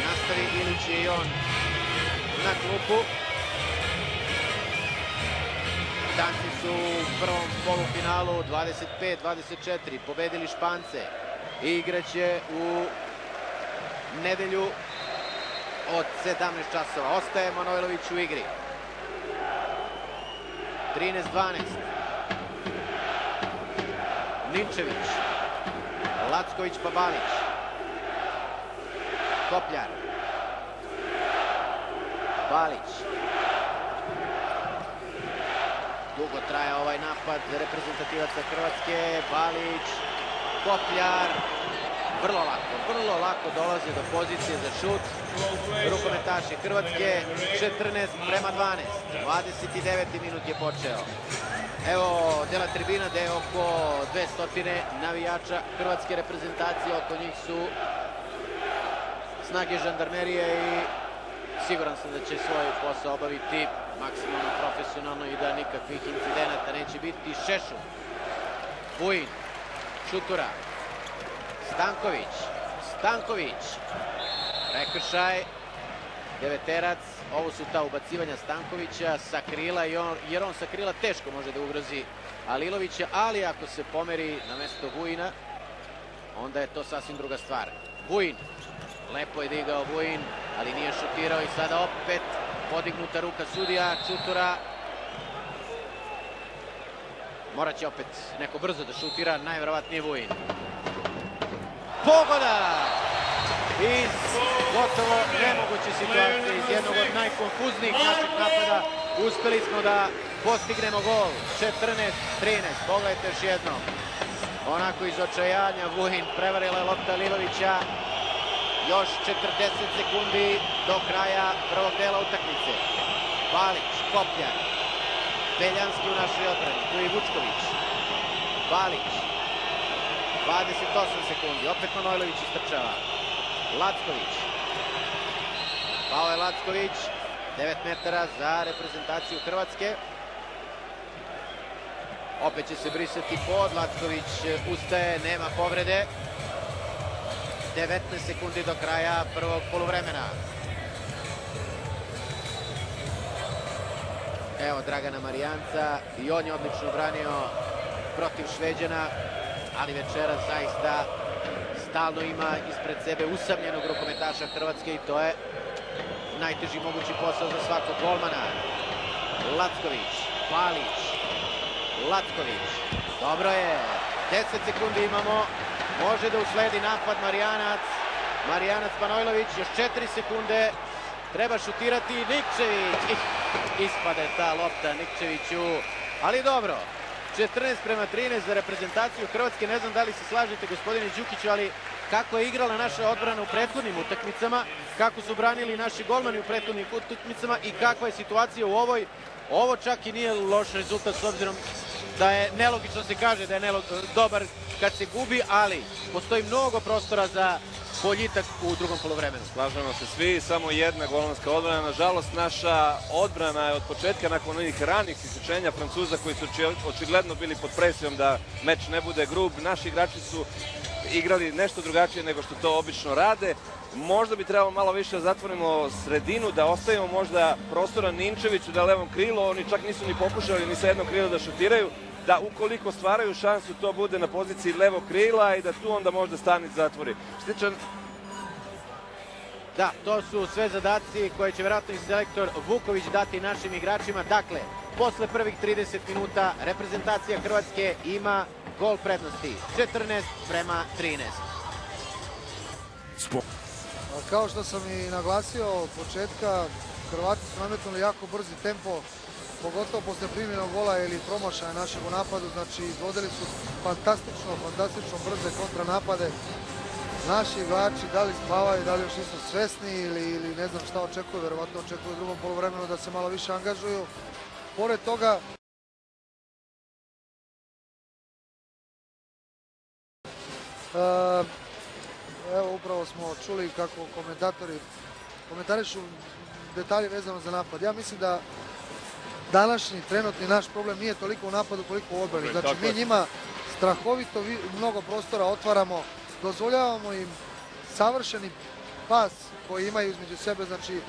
nastavi ili će i on na klupu. Danci su u prvom polufinalu 25-24 pobedili Špance i igraće u nedelju od 17 časova. Ostaje Manojlović u igri. 13-12. Ninčević. Lacković pa Balić. Kopljar. Balić. Dugo traje ovaj napad reprezentativaca Hrvatske. Balić, Kopljar. Vrlo lako dolaze do pozicije za šut. Rukometaši Hrvatske, 14-12. 29. minut je počeo. Evo dela tribina gde je oko 200 navijača Hrvatske reprezentacije. Oko njih su snage žandarmerije i siguran sam da će svoj posao obaviti maksimalno profesionalno i da nikakvih incidenata neće biti. Šešum, Vujin, Čutura, Stanković, prekršaj, deveterac. Ovo su ta ubacivanja Stankovića sa krila, jer on sa krila teško može da ugrozi Alilovića, ali ako se pomeri na mesto Vujina, onda je to sasvim druga stvar. Vujin, lepo je digao Vujin, ali nije šutirao i sada opet podignuta ruka sudija. Čutura. Morat će opet neko brzo da šutira, najverovatnije Vujin. Pogoda! Iz gotovo nemoguće situacije, iz jednog od najkonfuznijih naših napada uspeli smo da postignemo gol. 14-13, pogledajte još jednom. Onako iz očajanja Vujin, prevarila je lopta Lilovića. Još 40 sekundi do kraja prvog dela utakmice. Balić, Kopljar, Beljanski u našoj odbrani, tu je Vučković. Balić, 28 sekundi, opet Manojlović istrčava. Lacković, pao je Lacković, 9 metara za reprezentaciju Hrvatske. Opet će se brisati pod, Lacković ustaje, nema povrede. 19 sekundi do kraja prvog poluvremena. Evo Dragana Marijanca i on je odlično branio protiv Šveđana, ali večeras zaista stalno ima ispred sebe usamljenog rukometaša Hrvatske i to je najteži mogući posao za svakog golmana. Lacković, Palić, Lacković, dobro je, 10 sekundi imamo, može da usledi napad Marijanac, Marijanac Manojlović, još 4 sekunde, treba šutirati Nikčević, ispade ta lopta Nikčeviću, ali dobro, 14:13 za reprezentaciju Hrvatske, ne znam da li se slažete gospodine Đukiću, ali kako je igrala naša odbrana u prethodnim utakmicama, kako su branili naši golmani u prethodnim utakmicama i kakva je situacija u ovoj. Ovo čak i nije loš rezultat s obzirom da je nelogično se kaže da je dobar kad se gubi, ali postoji mnogo prostora za boljitak u drugom poluvremenu. Slažemo se svi, samo jedna golmanska odbrana. Nažalost, naša odbrana je od početka, nakon onih ranih isključenja Francuza koji su očigledno bili pod presijom da meč ne bude grub. Naši igrači su igrali nešto drugačije nego što to obično rade. Možda bi trebalo malo više da zatvorimo sredinu, da ostavimo možda prostora Ninčeviću da levom krilu. Oni čak nisu ni pokušali ni sa jednog krila da šutiraju, da ukoliko stvaraju šansu to bude na poziciji levog krila i da tu onda možda Stanić zatvori. Da, to su sve zadaci koje će vjerojatno i selektor Vuković dati našim igračima. Dakle, posle prvih 30 minuta reprezentacija Hrvatske ima gol prednosti. 14:13. Kao što sam i naglasio od početka, Hrvati su nametnuli jako brzi tempo, pogotovo posle primljenog gola ili promašaja našeg u napadu, znači izvodili su fantastično brze kontranapade. Naši igrači da li spavaju, da li još nisu svesni ili ne znam šta očekuju, verovatno očekuju u drugom poluvremenu da se malo više angažuju. Pored toga, evo upravo smo čuli kako komentarišu detalje vezano za napad. Ja mislim da današnji trenutni naš problem nije toliko u napadu koliko u odbrani. Znači mi njima strahovito mnogo prostora otvaramo, dozvoljavamo im savršeni pas koji imaju između sebe, znači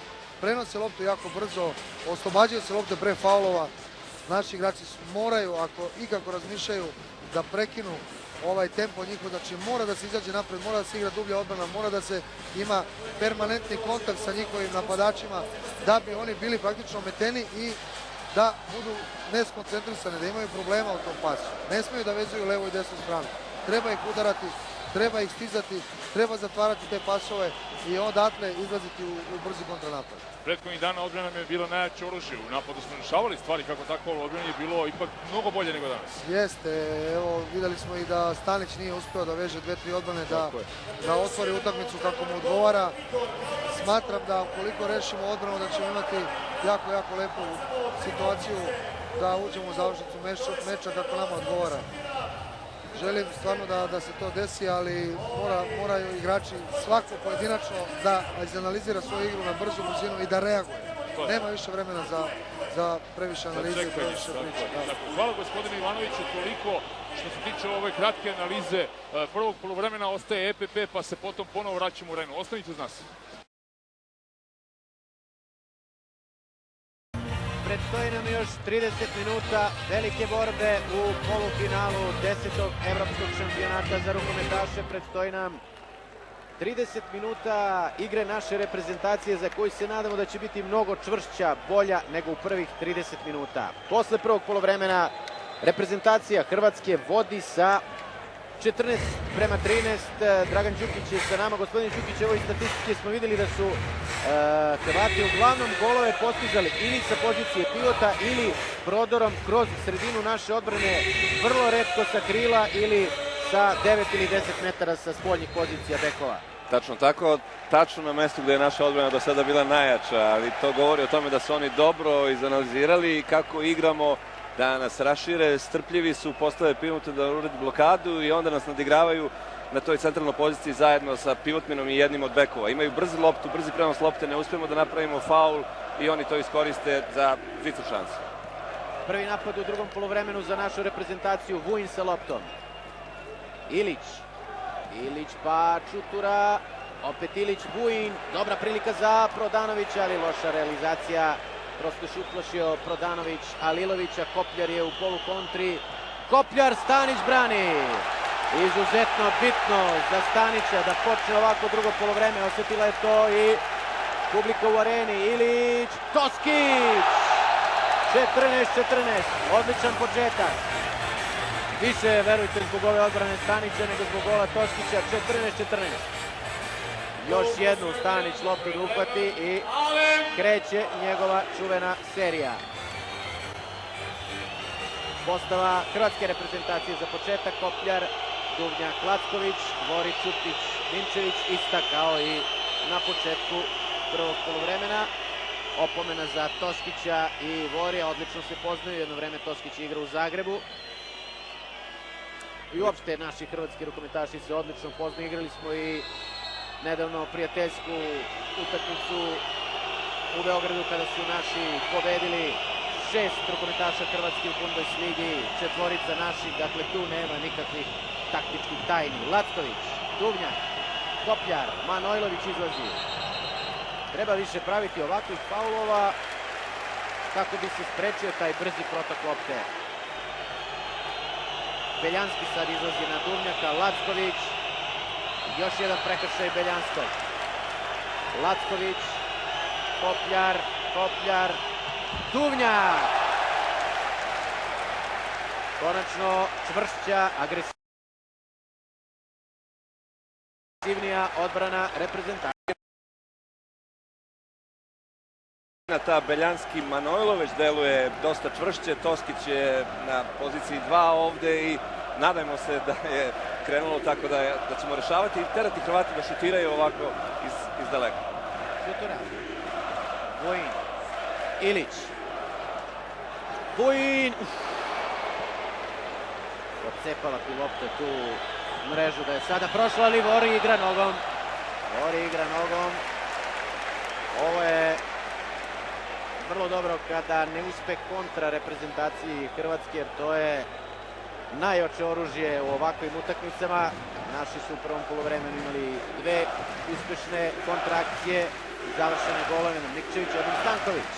prenose loptu jako brzo, oslobađaju se lopte pre faulova. Naši igrači moraju, ako ikako razmišljaju, da prekinu ovaj tempo njihov, znači mora da se izađe napred, mora da se igra dublja odbrana, mora da se ima permanentni kontakt sa njihovim napadačima da bi oni bili praktično ometeni i da budu neskoncentrisani, da imaju problema u tom pasu. Ne smiju da vezuju levo i desnu stranu. Treba ih udarati, treba ih stizati, treba zatvarati te pasove i odatle izlaziti u brzi kontranapad. Prethodnih dana odbrana nam je bila najjače oružje. U napadu smo rešavali stvari kako tako, ali odbrana je bilo ipak mnogo bolje nego danas. Jeste, evo videli smo i da Stanić nije uspeo da veže 2-3 odbrane, da otvori utakmicu kako mu odgovara. Smatram da ukoliko rešimo odbranu da ćemo imati jako lepu situaciju da uđemo u završnicu meča kako nama odgovara. Želim stvarno da se to desi, ali moraju igrači svako pojedinačno da izanalizira svoju igru na brzu brzinu i da reaguje. Nema više vremena za previše analize i previše priče. Hvala gospodine Ivanoviću, toliko što se tiče ove kratke analize prvog poluvremena. Ostaje EPP pa se potom ponovo vraćamo u arenu. Ostanite uz nas. Predstoji nam još 30 minuta velike borbe u polufinalu 10. evropskog šampionata za rukometaše. Predstoji nam 30 minuta igre naše reprezentacije za koju se nadamo da će biti mnogo čvršća, bolja nego u prvih 30 minuta. Posle prvog poluvremena reprezentacija Hrvatske vodi sa 14:13. Dragan Đukić je sa nama. Gospodin Đukić, evo i statistike smo vidjeli da su Hrvati uglavnom golove postizali ili sa pozicije pivota ili prodorom kroz sredinu naše odbrane, vrlo retko sa krila ili sa 9 ili 10 metara sa spoljnih pozicija bekova. Tačno tako, tačno na mestu gde je naša odbrana do sada bila najjača, ali to govori o tome da su oni dobro izanalizirali kako igramo, da nas rašire, strpljivi su, postave pivota da uredi blokadu i onda nas nadigravaju na toj centralnoj poziciji zajedno sa pivotmenom i jednim od bekova. Imaju brzi loptu, brzi prenos lopte, ne uspijemo da napravimo faul i oni to iskoriste za žicu šansu. Prvi napad u drugom poluvremenu za našu reprezentaciju, Vujin sa loptom. Ilić, Ilić pa Čutura, opet Ilić, Vujin, dobra prilika za Prodanovića, ali loša realizacija. Prosto je uplašio Prodanović Alilovića, Kopljar je u polu kontri. Kopljar, Stanić brani. Izuzetno bitno za Stanića da počne ovako drugo polovreme, osjetila je to i publika u areni. Ilić, Toskić, 14-14, odličan početak. Više, verujte, zbog ove odbrane Stanića nego zbog gola Toskića, 14-14. Još jednu Stanić loptu da uhvati i kreće njegova čuvena serija. Postava hrvatske reprezentacije za početak: Kopljar, Duvnjak, Lacković, Vori, Čutić, Ninčević, ista kao i na početku prvog poluvremena. Opomena za Toskića i Vorija, odlično se poznaju, jedno vreme Toskić igra u Zagrebu. I uopšte naši hrvatski rukometaši se odlično poznaju, igrali smo i nedavno prijateljsku utakmicu u Beogradu kada su naši pobedili 6 rukometaša Hrvatske u Bundesligi, 4 naših, dakle tu nema nikakvih taktičkih tajni. Lacković, Duvnjak, Kopljar, Manojlović izlazi. Treba više praviti ovakvih faulova kako bi se sprečio taj brzi protok lopte. Beljanski sad izlazi na Duvnjaka, Lacković, još jedan prekršaj Beljanskog. Lacković, Kopljar, Duvnjak. Konačno čvršća, agresivnija odbrana reprezentacije. Ta Beljanski Manojlović deluje dosta čvršće, Toskić je na poziciji 2 ovde i nadajmo se da je krenulo tako da ćemo rešavati i terati Hrvati da šutiraju ovako iz daleka. Čutura, Vujin, Ilić, Vujin, odcepala bi lopta tu mrežu da je sada prošla, ali Vori igra nogom. Ovo je vrlo dobro kada ne uspe kontra reprezentaciji Hrvatske, jer to je najjače oružje u ovakvim utakmicama. Naši su u prvom poluvremenu imali 2 uspešne kontrakcije, završene golove Nikčević i Stanković.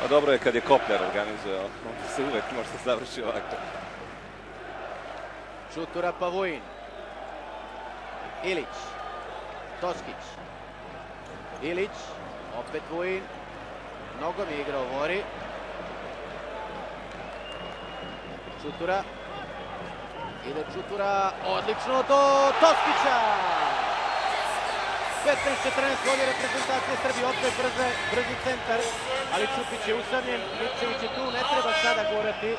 Pa dobro je kad je Kopljar organizuje, onda se uvek može završi ovako. Čutura pa Vujin, Ilić, Toskić, Ilić, opet Vujin, nogom je igrao Vori. Čutura, ide Čutura, odlično do Toskića! 15-14 vodi reprezentacije Srbije, opet brzi centar, ali Čupić je usamljen, Nikčević je tu, ne treba sada gurati,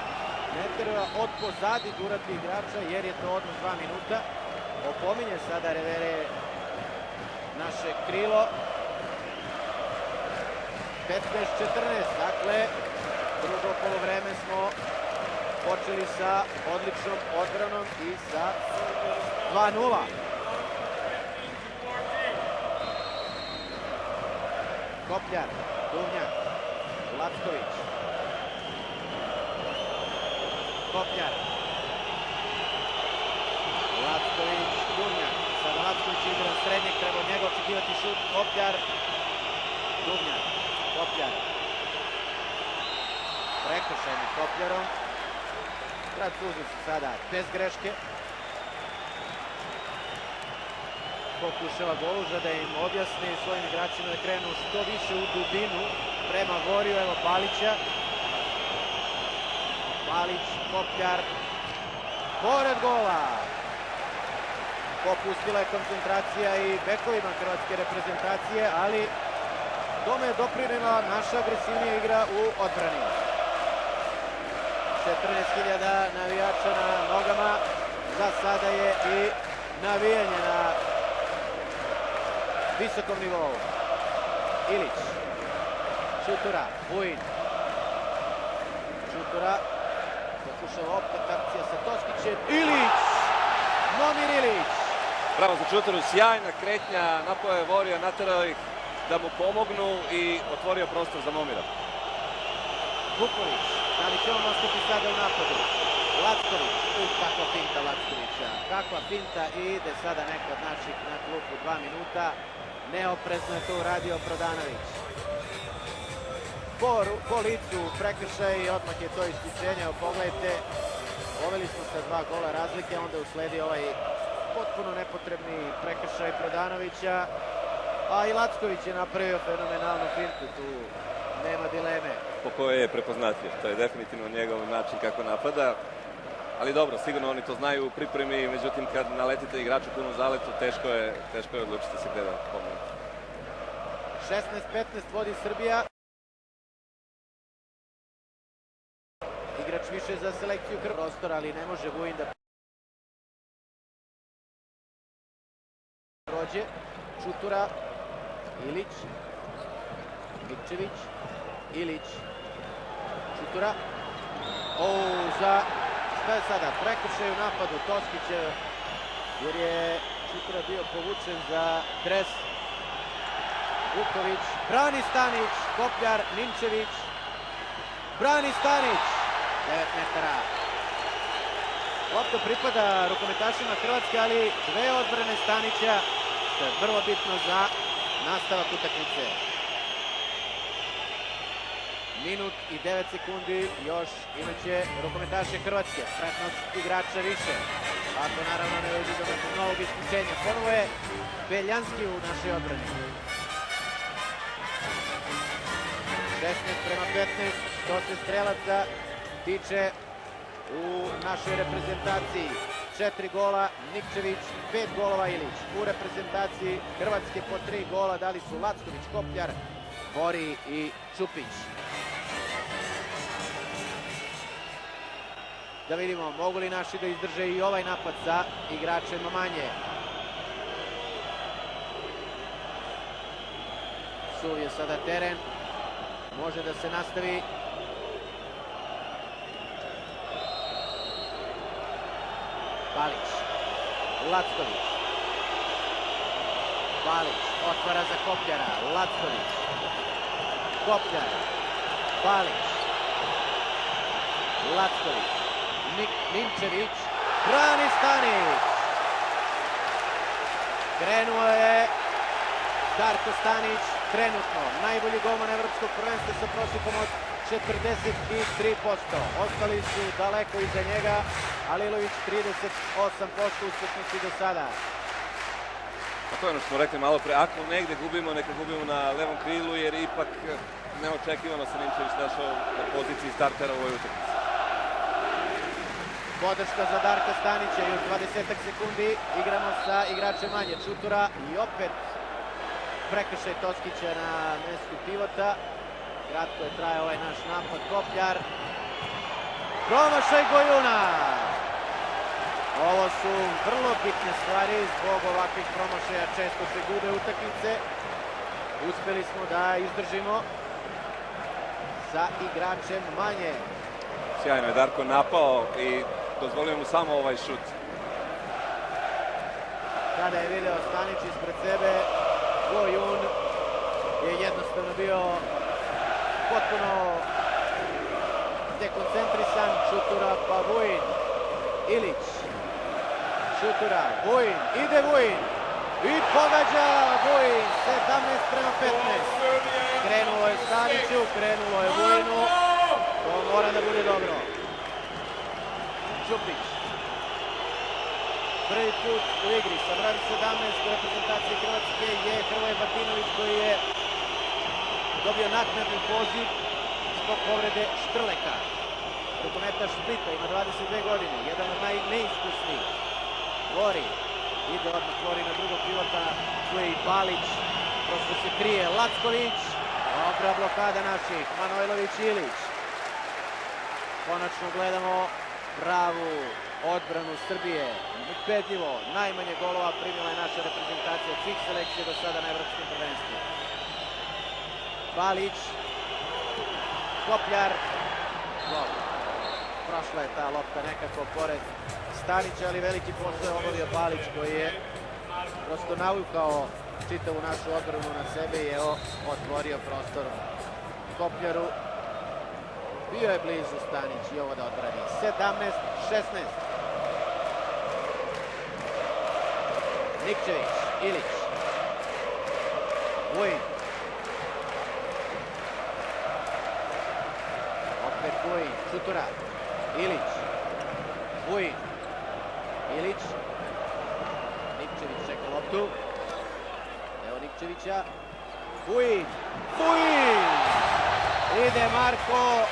ne treba od pozadi gurati igrača jer je to odmah 2 minuta. Opominje sada Revere naše krilo. 15-14, dakle, drugo polovreme smo počeli sa odličnom odbranom i sa 2:0. Kopljar, Duvnjak, Lacković, Kopljar, Lacković, Duvnjak, sada Lacković igra srednjeg, treba od njega očekivati šut, Kopljar, Duvnjak, Kopljar, prekršajni Kopljarom, Francuzi sada bez greške, pokušava Goluža da im objasni svojim igračima da krenu što više u dubinu prema Voriju. Evo Palića. Palić, Kopljar, pored gola. Popustila je koncentracija i bekovima hrvatske reprezentacije, ali tome je doprinela naša agresivnija igra u odbrani. 14.000 navijača na nogama. Za sada je i navijanje na visokom nivou. Ilić, Čutura, Vujin, Čutura, pokušava opet akcija sa Toskićem, Ilić, Momir Ilić. Bravo za Čuturu, sjajna kretnja, napao je Vorija, naterao ih da mu pomognu i otvorio prostor za Momira. Vuković, da li će on ostati sada u napadu? Lacković, kakva finta Lackovića, kakva finta i ide sada neko od naših na klupu 2 minuta. Neoprezno je to uradio Prodanović. Po licu prekršaj i odmah je to isključenje. Evo pogledajte, poveli smo sa 2 gola razlike, onda usledi ovaj potpuno nepotrebni prekršaj Prodanovića, a i Lacković je napravio fenomenalnu fintu, tu nema dileme. Po kojoj je prepoznatljiv, to je definitivno njegov način kako napada. Ali dobro, sigurno oni to znaju u pripremi, međutim kad naletite igraču puno zaletu, teško je odlučiti se gde da pomoći. 16-15 vodi Srbija. Igrač više za selekciju prostora, ali ne može Vujin da prođe. Čutura, Ilić, Nikčević, Ilić, Čutura. Za šta je sada? Prekršaj u napadu Toskića, jer je Čutura bio povučen za dres. Vuković, brani Stanić, Kopljar, Ninčević, brani Stanić, 9 metara. Lopta pripada rukometašima Hrvatske, ali 2 odbrane Stanića, što je vrlo bitno za nastavak utakmice. Minut i 9 sekundi još imaće rukometaše Hrvatske, prednost igrača više. Ako naravno ne dođe do nekog novog iskušenja. Ponovo je Beljanski u našoj odbrani. 16-15, što se strelaca tiče u našoj reprezentaciji. 4 gola Nikčević, 5 golova Ilić. U reprezentaciji Hrvatske po 3 gola dali su Lacković, Kopljar, Bori i Čupić. Da vidimo mogu li naši da izdrže i ovaj napad sa igračem manje. Suv je sada teren. Može da se nastavi. Balić, Lacković. Balić otvara za Kopljara, Lacković. Kopljar, Balić, Lacković, Ninčević, brani Stanić. Krenuo je Darko Stanić, trenutno najbolji golman evropskog prvenstva sa prosjekom od 43%. Ostali su daleko iza njega, Alilović 38% uspešnosti do sada. A to je ono što smo rekli malo pre, ako negde gubimo, neka gubimo na levom krilu, jer ipak neočekivano se Ninčević našao na poziciji startera u ovoj utakmici. Podrška za Darka Stanića, još 20 sekundi, igramo sa igračem manje. Čutura i opet prekršaj Toskića na mestu pivota. Kratko je trajao ovaj naš napad. Kopljar, promašaj Gojuna. Ovo su vrlo bitne stvari, zbog ovakvih promašaja često se gube utakmice. Uspeli smo da izdržimo sa igračem manje. Sjajno je Darko napao i dozvolio mu samo ovaj šut. Kada je video Stanić ispred sebe, Gojun je jednostavno bio potpuno dekoncentrisan. Čutura pa Vujin, Ilić, Čutura, Vujin, ide Vujin i pogađa Vujin, 17-15. Krenulo je Staniću, krenulo je Vujinu, to mora da bude dobro. Čupić, prvi put u igri sa brojem 17 u reprezentaciji Hrvatske je Hrvoje Batinović, koji je dobio naknadni poziv zbog povrede Štrleka. Rukometaš Splita, ima 22 godine, jedan od najneiskusnijih. Lori, ide odmah Lori na drugog pivota, tu je i Balić, prosto se krije Lacković, dobra blokada naših, Manojlović, Ilić. Konačno gledamo pravu odbranu Srbije. Ubedljivo, najmanje golova primila je naša reprezentacija od svih selekcija do sada na evropskom prvenstvu. Balić, Kopljar, gol. Prošla je ta lopta nekako pored Stanića, ali veliki posao je obavio Balić, koji je prosto navukao čitavu našu odbranu na sebe i evo otvorio prostor Kopljaru. Bio je blizu Stanić i ovo da odbrani. 17-16. Nikčević, Ilić. Vujin. Opet Vujin, Čutura. Ilić. Vujin. Ilić. Nikčević čeka loptu. Evo Nikčevića. Vujin. Vujin! Ide Marko.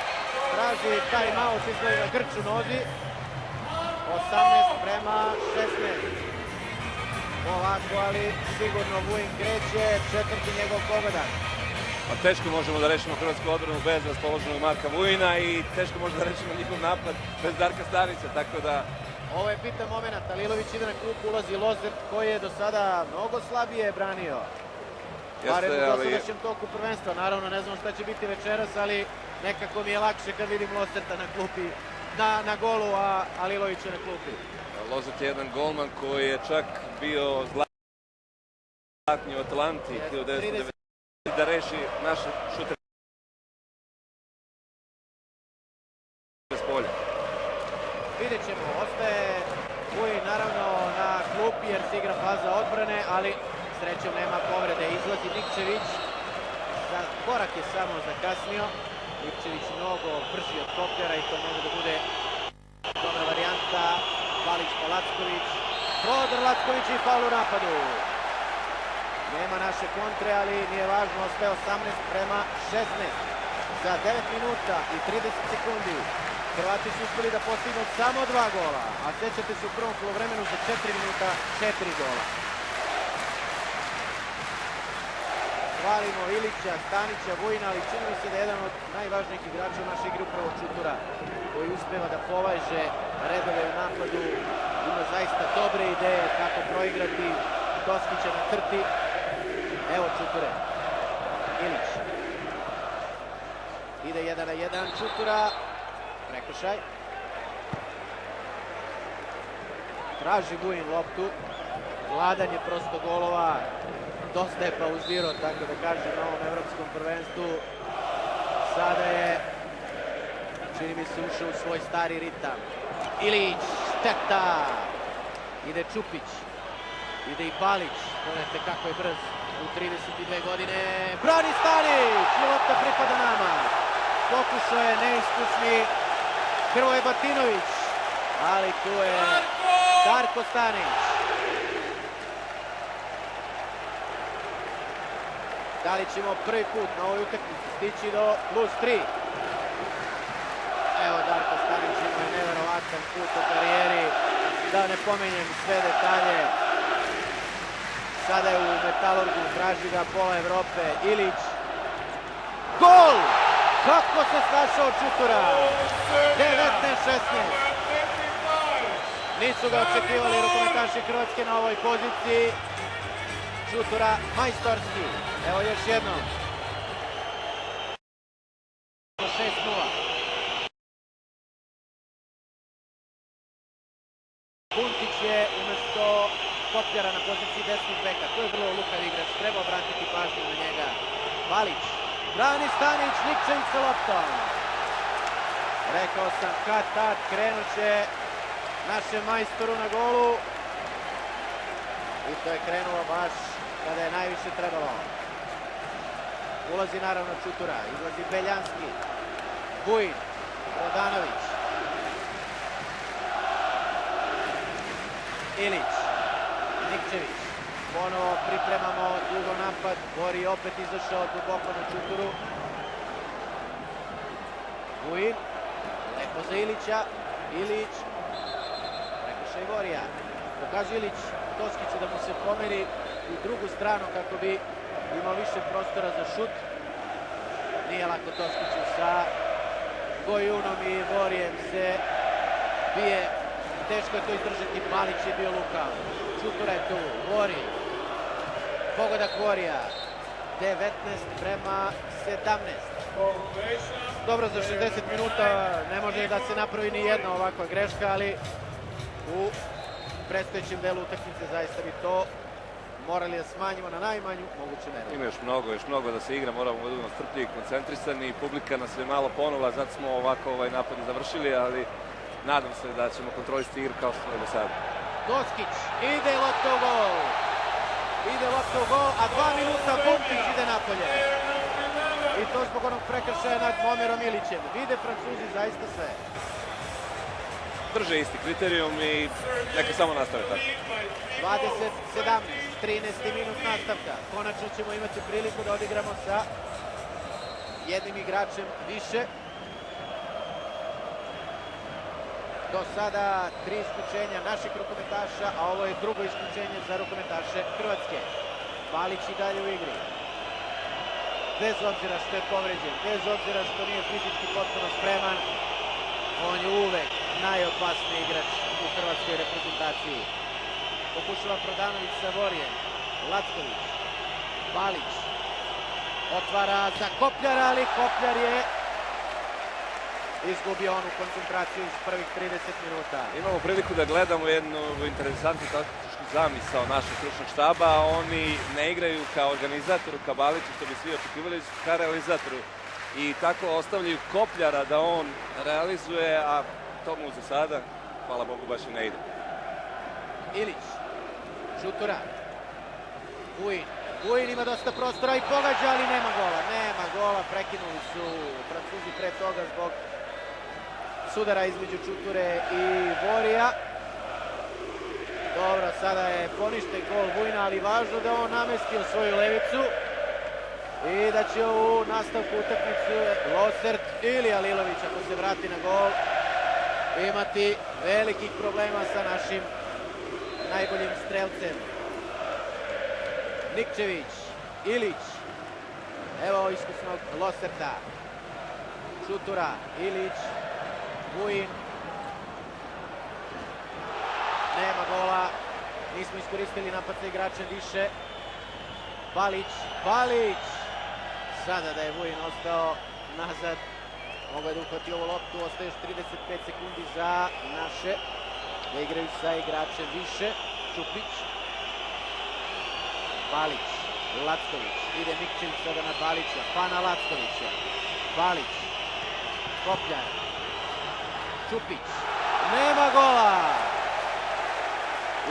Traži time-out, izgleda na grč u nozi. 18-16. Polako, ali sigurno Vujin kreće. Četvrti njegov pogodak. Pa teško možemo da rešimo hrvatsku odbranu bez raspoloženog Marka Vujina i teško možemo da rešimo njihov napad bez Darka Stanića, tako da... Ovo je bitan moment. Alilović ide na klupu, ulazi Lozert koji je do sada mnogo slabije branio. Barem u dosadašnjem toku prvenstva. Naravno, ne znam šta će biti večeras, ali nekako mi je lakše kad vidim Lozerta na klupi, na golu, a Alilovića na klupi. Lozert je jedan golman koji je čak bio zlatni u Atlanti 1990 da reši naše šutere s polja. Vidjet ćemo, ostaje Vujin naravno na klupi jer se igra faza odbrane, ali srećom nema povrede. Izlazi Nikčević, korak je samo zakasnio. Nikčević mnogo brži od kopljera i to može da bude dobra varijanta. Valić po Lacković, prodor Lacković i faul u napadu. Nema naše kontre, ali nije važno, ostaje 18-16. Za 9 minuta i 30 sekundi Hrvati su uspeli da postignu samo 2 gola, a sećate se u prvom poluvremenu za 4 minuta 4 gola. Hvalimo Ilića, Stanića, Vujina, ali čini mi se da je jedan od najvažnijih igrača u našoj igri upravo Čutura, koji uspeva da považe redove u napadu, ima zaista dobre ideje kako proigrati Toskića na crti. Evo Čuture, Ilić. Ide 1 na 1, Čutura, prekršaj. Traži Vujin loptu, gladan je prosto golova, dosta je pauzirao, tako da kažem, na ovom evropskom prvenstvu. Sada je, čini mi se, ušao u svoj stari ritam. Ilić, šteta! Ide Čupić, ide i Balić, gledajte kako je brz, u 32 godine. Brani Stanić, lopta pripada nama. Pokušao je neiskusni Hrvoje Batinović, ali tu je Darko Stanić. Da li ćemo prvi put na ovoj utakmici stići do +3? Evo Darko Stanić ima neverovatan put u karijeri, da ne pomenjem sve detalje. Sada je u Metalurgu, traži ga pola Evrope, Ilić. Gol! Kako se snašao Čutura? 19-16. Nisu ga očekivali rukometaši Hrvatske na ovoj poziciji. Čutura majstorski. Evo još jednom. 6-0. Buntić je umjesto Kopljara na poziciji desnog beka. To je vrlo lukav igrač. Treba obratiti pažnju na njega. Valić. Brani Stanić. Nikčević sa loptom. Rekao sam kad-tad krenut će našem majstoru na golu. I to je krenulo baš kada je najviše trebalo. Ulazi naravno Čutura, izlazi Beljanski, Vujin, Rodanović, Ilić, Nikčević. Ponovo pripremamo dugo napad, Gori opet izašao duboko na Čuturu. Vujin, lepo za Ilića, Ilić, prekršaj Gorija. Pokazuje Ilić Toskiću da mu se pomeri u drugu stranu kako bi imao više prostora za šut. Nije lako Toskiću sa Gojunom i Vorijem se bije. Teško je to izdržati, Balić je bio lukav. Čutura je tu, Vori. Pogodak Vorija. 19-17. Dobro, za 60 minuta ne može da se napravi ni jedna ovakva greška, ali u predstojećem delu utakmice zaista bi to morali da smanjimo na najmanju moguću meru. Ima još mnogo da se igra, moramo da budemo strpljivi i koncentrisani. Publika nas je malo ponula, zato smo ovako napad završili, ali nadam se da ćemo kontrolisati igru kao što smo do sada. Doskić, ide lopta u gol. Ide lopta u gol, a 2 minuta Buntić ide napolje. I to zbog onog prekršaja nad Momerom Ilićem. Vide Francuzi zaista sve. Drže isti kriterijum i neka samo nastave tako. 20-17, 13. minut nastavka. Konačno ćemo imati priliku da odigramo sa jednim igračem više. Do sada 3 isključenja naših rukometaša, a ovo je drugo isključenje za rukometaše Hrvatske. Balić i dalje u igri. Bez obzira što je povređen, bez obzira što nije fizički potpuno spreman, on je uvek najopasniji igrač u hrvatskoj reprezentaciji. Pokušava Prodanović sa Vorijem. Lacković. Balić. Otvara za Kopljara, ali Kopljar je izgubio onu koncentraciju iz prvih 30 minuta. Imamo priliku da gledamo jednu interesantnu taktičku zamisao našeg stručnog štaba. Oni ne igraju kao organizatoru, kao Baliću, što bi svi očekivali, kao realizatoru. I tako ostavljaju Kopljara da on realizuje, a to mu za sada, hvala Bogu, baš i ne ide. Ilić. Šutura. Vujin. Vujin ima dosta prostora i pogađa, ali nema gola. Nema gola, prekinuli su Francuzi pre toga zbog sudara između Čuture i Vorija. Dobro, sada je poništen gol Vujina, ali važno da on namestio svoju levicu i da će u nastavku utakmicu Losert ili Alilović, ako se vrati na gol, imati velikih problema sa našim najboljim strelcem. Nikčević, Ilić, evo iskusnog Loserta, Šutura, Ilić, Vujin, nema gola, nismo iskoristili napad sa igračem više. Balić, sada da je Vujin ostao nazad, mogao je da uhvati ovu loptu, ostaje još 35 sekundi za naše, da igraju sa igračem više. Čupić, Balić, Lacković, ide Nikčević sada na Balića, pa na Lackovića, Balić, Kopljar, Čupić, nema gola!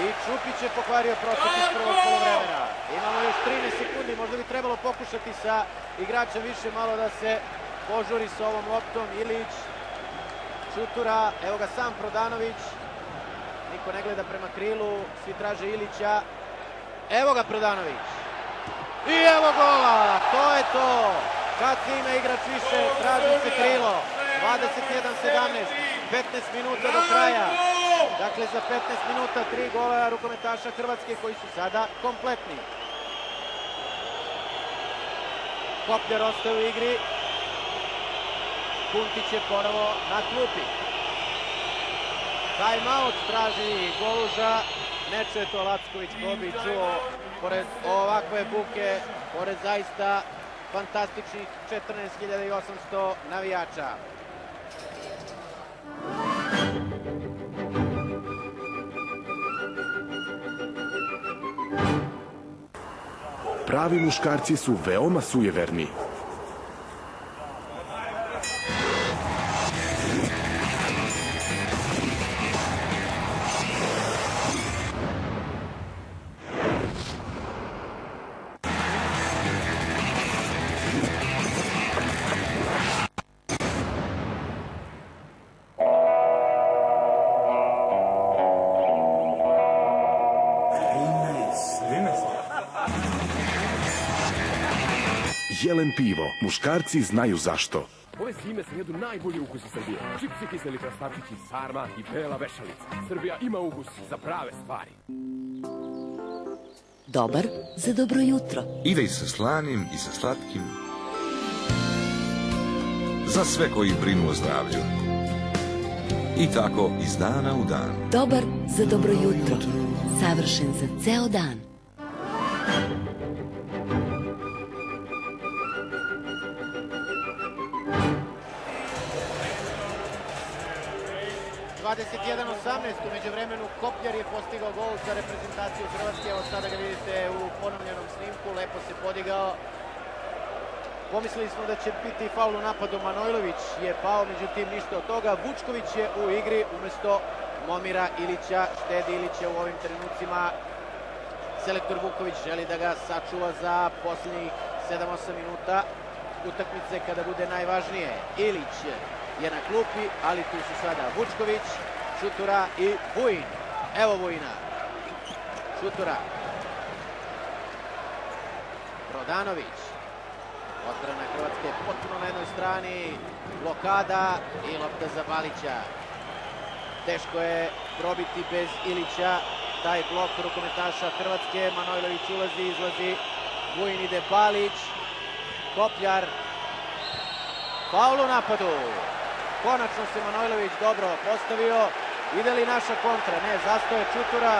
I Čupić je pokvario prosek iz prvog polovremena. Imamo još 13 sekundi, možda bi trebalo pokušati sa igračem više malo da se požuri sa ovom loptom. Ilić, Šutura, evo ga sam Prodanović, niko ne gleda prema krilu, svi traže Ilića. Evo ga Prodanović. I evo gola, to je to. Kad se ima igrač više, traži se krilo. 21-17, 15 minuta do kraja. Dakle, za 15 minuta 3 gola rukometaša Hrvatske koji su sada kompletni. Kopljar ostaje u igri. Buntić je ponovo na klupi. Time-out traži Goluža. Ne čuje to Lacković, ko bi čuo pored ovakve buke, pored zaista fantastičnih 14.800 navijača. Pravi muškarci su veoma sujeverni. Jelen pivo. Muškarci znaju zašto. Ove zime sam jedu najbolji ukus u Srbiji. Čipsi, kiseli krastavčići, sarma i bela vešalica. Srbija ima ukus za prave stvari. Dobar za dobro jutro. Ide i sa slanim i sa slatkim. Za sve koji brinu o zdravlju. I tako iz dana u dan. Dobar za dobro jutro. Savršen za ceo dan. 21-18, umeđu vremenu Kopljar je postigao gol za reprezentaciju Hrvatske. Evo sada ga vidite u ponovljenom snimku, lepo se podigao. Pomislili smo da će biti faul u napadu, Manojlović je pao, međutim ništa od toga. Vučković je u igri umesto Momira Ilića, štedi Ilića u ovim trenucima. Selektor Vuković želi da ga sačuva za posljednjih 7-8 minuta utakmice kada bude najvažnije. Ilić je na klupi, ali tu su sada Vučković, Šutura i Vujin. Evo Vujina. Šutura. Brodanović. Odbrana Hrvatske je potpuno na jednoj strani. Blokada i lopta za Balića. Teško je probiti bez Ilića taj blok rukometaša Hrvatske. Manojlović ulazi, izlazi. Vujin ide, Balić. Kopljar. Faul u napadu. Konačno se Manojlović dobro postavio. Ide li naša kontra? Ne, zastoje Čutura.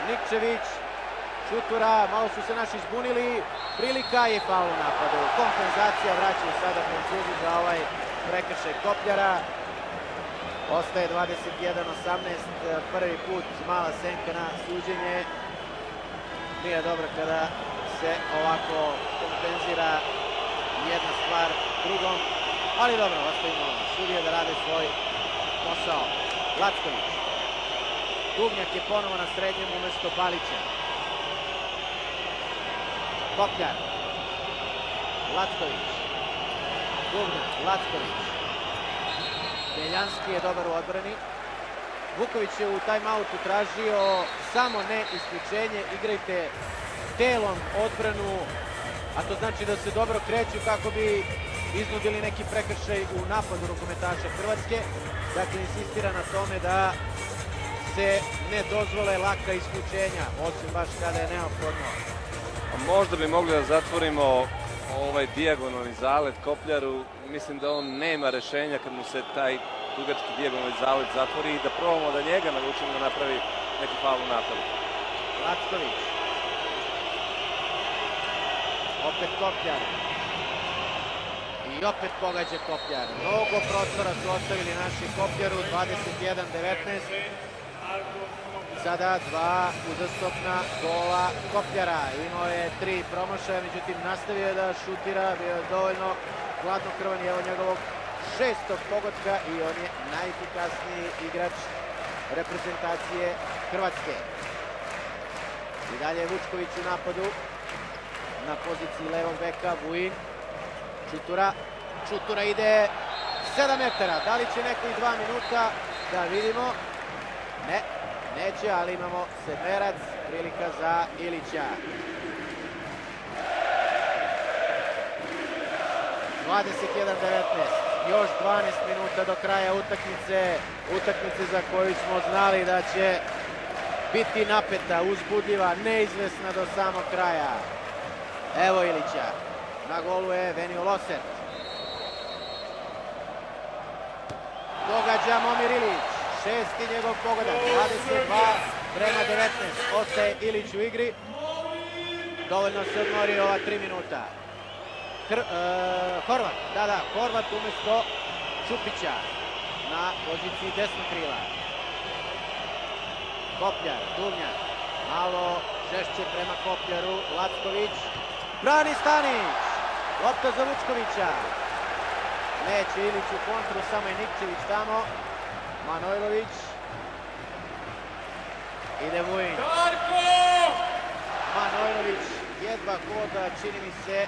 Nikčević. Čutura, malo su se naši zbunili. Prilika i faul u napadu. Kompenzacija, vraćaju sada Francuzi za ovaj prekršaj Kopljara. Ostaje 21-18, prvi put mala senka na suđenje. Nije dobro kada se ovako kompenzira jedna stvar drugom, ali dobro, ostavimo sudije da rade svoj posao. Lacković. Duvnjak je ponovo na srednjem umesto Balića. Kopljar. Lacković. Duvnjak, Lacković. Beljanski je dobar u odbrani. Vuković je u timeoutu tražio samo ne isključenje, igrajte telom odbranu, a to znači da se dobro kreću kako bi iznudili neki prekršaj u napadu rukometaša Hrvatske. Dakle, insistira na tome da se ne dozvole laka isključenja, osim baš kada je neophodno. Možda bi mogli da zatvorimo ovaj dijagonalni zalet Kopljaru. Mislim da on nema rešenja kad mu se taj dugački dijagonalni zalet zatvori i da probamo da njega navučemo da napravi neki faul u napadu. Lacković. Opet Kopljar. I opet pogađa Kopljar. Mnogo prostora su ostavili naši Kopljaru, 21-19. Sada dva uzastopna gola Kopljara. Imao je 3 promašaja, međutim nastavio je da šutira, bio je dovoljno hladnokrvan, evo njegovog 6. pogotka i on je najefikasniji igrač reprezentacije Hrvatske. I dalje je Vučković u napadu na poziciji levog beka. Vujin. Čutura. Čutura ide 7 metara. Da li će neko i 2 minuta? Da vidimo. Ne, neće, ali imamo sedmerac. Prilika za Ilića. 21-19. Još 12 minuta do kraja utakmice. Utakmice za koju smo znali da će biti napeta, uzbudljiva, neizvesna do samog kraja. Evo Ilića. Na golu je Venio Loser. Događa Momir Ilić. 6. njegov pogodak. 22-19. Ostaje Ilić u igri. Dovoljno se odmori ova 3 minuta. Horvat. Da, Horvat umjesto Čupića na poziciji desnog krila. Kopljar, Duvnjak. Malo žešće prema Kopljaru. Lacković. Brani Stanić. Lopta za Vučkovića. Neće Ilić u kontru, samo je Nikčević tamo. Manojlović. Ide Vujin. Manojlović jedva hoda, čini mi se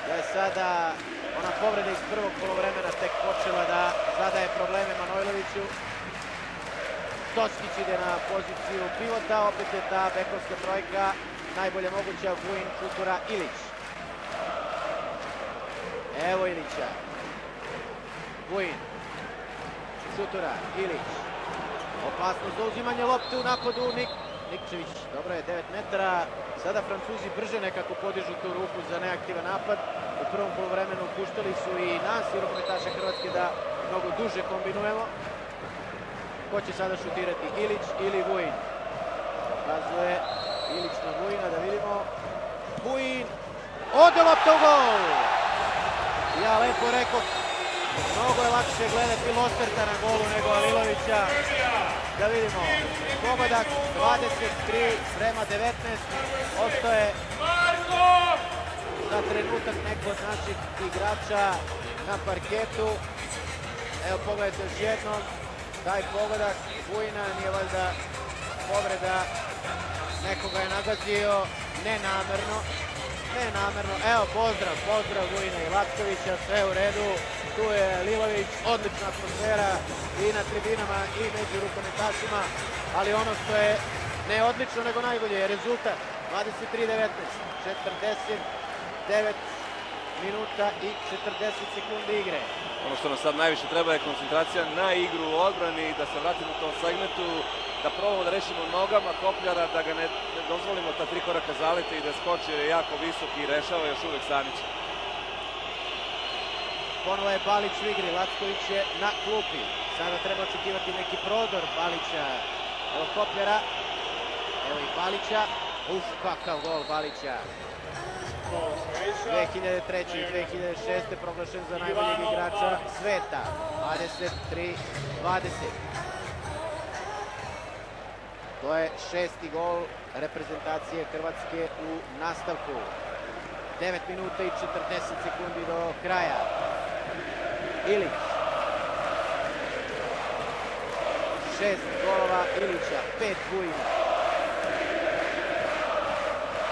da je sada ona povreda iz prvog polovremena tek počela da zadaje probleme Manojloviću. Toskić ide na poziciju pivota, opet je ta bekovska trojka najbolja moguća. Vujin, Čutura, Ilić. Evo Ilića. Vujin. Čutura, Ilić. Opasno za uzimanje lopte u napadu. Nikčević, dobro je, 9 metara. Sada Francuzi brže nekako podižu tu ruku za neaktivan napad. U prvom poluvremenu puštali su i nas i rukometaše Hrvatske da mnogo duže kombinujemo. Ko će sada šutirati, Ilić ili Vujin? Pokazuje Ilić na Vujina, da vidimo. Vujin, ode lopta u gol! Ja lepo rekao, Mnogo je lakše gledati Losterta na golu nego Alilovića. Da vidimo, pogodak 23 prema 19, ostaje za trenutak neko od naših igrača na parketu. Evo pogledajte još jednom, taj pogodak Vujina, nije valjda povreda, nekoga je nagazio, nenamerno. Evo pozdrav Vujina i Latkovića, sve u redu, tu je Lilović, odlična atmosfera i na tribinama i među rukometašima, ali ono što je ne odlično nego najbolje je rezultat 23-19, 49 minuta i 40 sekundi igre. Ono što nam sad najviše treba je koncentracija na igru u odbrani i da se vratimo u tom segmentu, da probamo da rešimo nogama Kopljara, da ga ne dozvolimo ta 3 koraka zalete i da skoči jer je jako visok i rešava još uvek Sanić. Ponovo je Balić u igri, Lacković je na klupi. Sada treba očekivati neki prodor Balića. Evo Kopljara, evo i Balića. Uf, kakav gol Balića. 2003. i 2006. proglašen za najboljeg igrača sveta. 23-20. To je 6. gol reprezentacije Hrvatske u nastavku. 9 minuta i 40 sekundi do kraja. Ilić. 6 golova Ilića, 5 Vujina.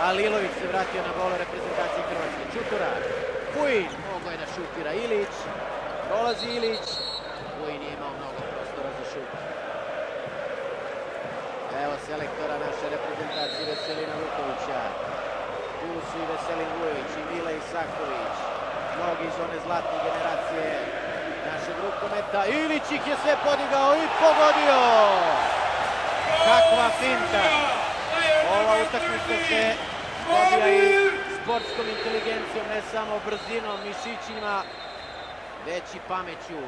Alilović se vratio na gol reprezentacije Hrvatske. Čutura. Vujin mogo je da šutira Ilić. Prolazi Ilić. Vujin je imao mnogo prostora za šut. Evo selektora naše reprezentacije Veselina Vukovića. Tu su i Veselin Vujović i Mile Isaković. Mnogi iz one zlatne generacije našeg rukometa. Ilić ih je sve podigao i pogodio! Kakva finta! Ova utakmica se dobija i sportskom inteligencijom, ne samo brzinom, mišićima, već i pameću.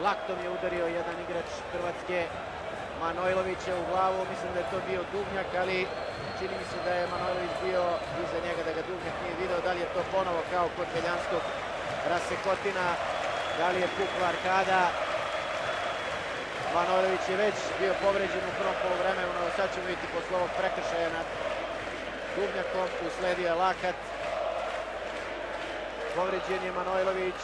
Laktom je udario jedan igrač Hrvatske, Manojlovića u glavu, mislim da je to bio Duvnjak, ali čini mi se da je Manojlović bio iza njega, da ga Duvnjak nije video, da li je to ponovo kao kod Beljanskog rasekotina, da li je pukla arkada. Manojlović je već bio povređen u prvom poluvremenu, no sad ćemo vidjeti posle ovog prekršaja nad Duvnjakom, usledio je lakat. Povređen je Manojlović,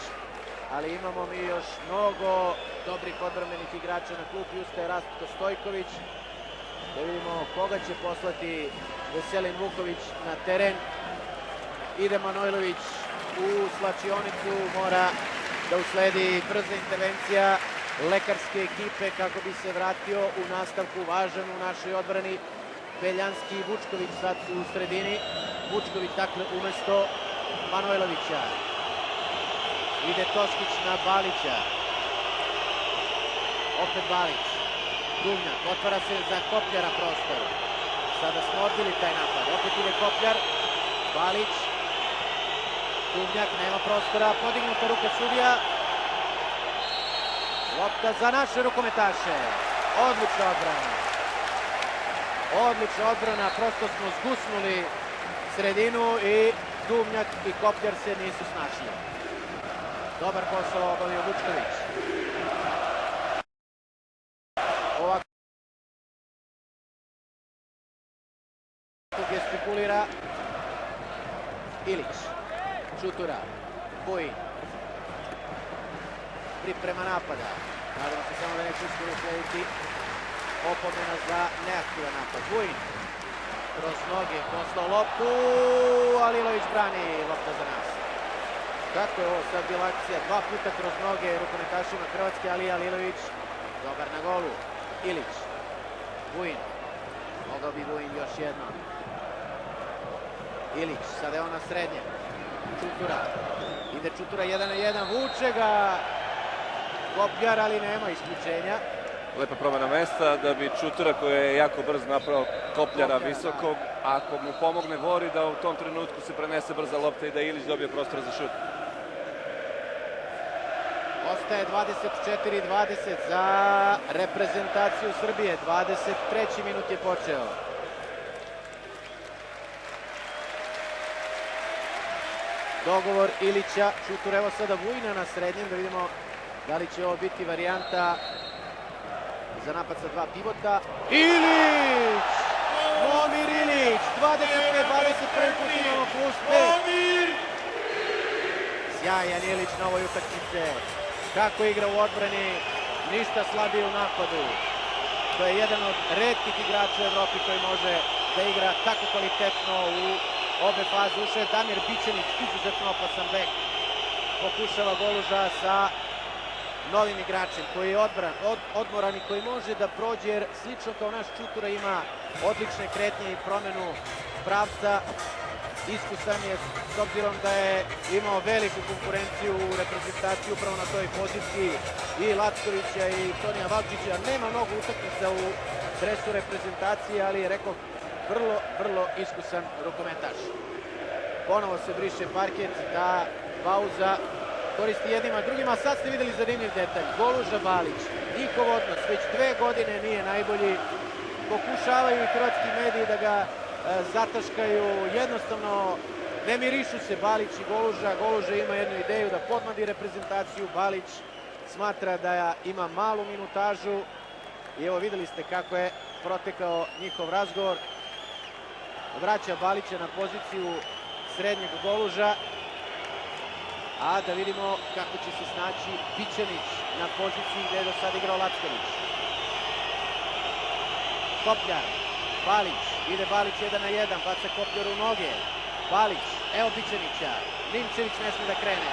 ali imamo mi još mnogo dobrih odbrambenih igrača na klupi. Ustaje Rastko Stojković. Da vidimo koga će poslati Veselin Vuković na teren. Ide Manojlović u slačionicu, mora da usledi brza intervencija lekarske ekipe kako bi se vratio u nastavku važan u našoj odbrani. Beljanski i Vučković sad su u sredini. Vučković dakle umesto Manojlovića. Ide Toskić na Balića. Opet Balić. Duvnjak, otvara se za Kopljara prostor. Sada smo odbili taj napad. Opet ide Kopljar. Balić. Duvnjak, nema prostora. Podignuta ruka sudija. Lopta za naše rukometaše. Odlična odbrana. Odlična odbrana, prosto smo zgusnuli sredinu i Duvnjak i Kopljar se nisu snašli. Dobar posao obavio Vučković. Ovako gestikulira Ilić. Čutura. Vujin. Priprema napada. Nadamo se samo da neće uspjeti uslediti opomena za neaktivan napad. Vujin. Kroz noge poslao loptu. Alilović brani lopta za nas. Kako je ovo sad bila akcija? 2 puta kroz noge rukometašima Hrvatske, ali Alilović dobar na golu. Ilić. Vujin. Mogao bi Vujin još jednom. Ilić. Sada je on na srednjem. Čutura. Ide Čutura 1 na 1. Vuče ga. Kopljar, ali nema isključenja. Lepa promena mesta da bi Čutura koji je jako brzo napravio Kopljara visokog, ako mu pomogne Vori da u tom trenutku se prenese brza lopta i da Ilić dobije prostor za šut. Ostaje 24-20 za reprezentaciju Srbije. 23. minut je počeo. dogovor Ilića, Čutur, evo sada Vujina na srednjem, da vidimo da li će ovo biti varijanta za napad sa dva pivota. Ilić! Momir Ilić, 25-21 put imamo plus 5. Sjajan Ilić na ovoj utakmice. Kako igra u odbrani, ništa slabije u napadu. To je jedan od retkih igrača u Evropi koji može da igra tako kvalitetno u obe faze. Ušao je Damir Bićanić, izuzetno opasan bek. Pokušava Goluža sa novim igračem koji je odmoran i koji može da prođe, jer slično kao naš Čutura ima odlične kretnje i promenu pravca. Iskusan je s obzirom da je imao veliku konkurenciju u reprezentaciji upravo na toj poziciji i Lackovića i Tonija Valčića. Nema mnogo utakmica u dresu reprezentacije, ali je, rekao, vrlo iskusan rukometaš. Ponovo se briše parket, da pauza koristi jednima drugima. Sad ste videli zanimljiv detalj. Goluža Balić, njihov odnos već 2 godine nije najbolji. Pokušavaju i hrvatski mediji da ga zataškaju, jednostavno ne mirišu se Balić i Goluža. Goluža ima jednu ideju da podmladi reprezentaciju, Balić smatra da ima malu minutažu i evo videli ste kako je protekao njihov razgovor. Vraća Balića na poziciju srednjeg Goluža, a da vidimo kako će se snaći Bićanić na poziciji gde je do sada igrao Lacković. Kopljar, Balić, ide Balić 1 na 1, baca Kopljar u noge. Balić, evo Bićanića, Ninčević ne smije da krene.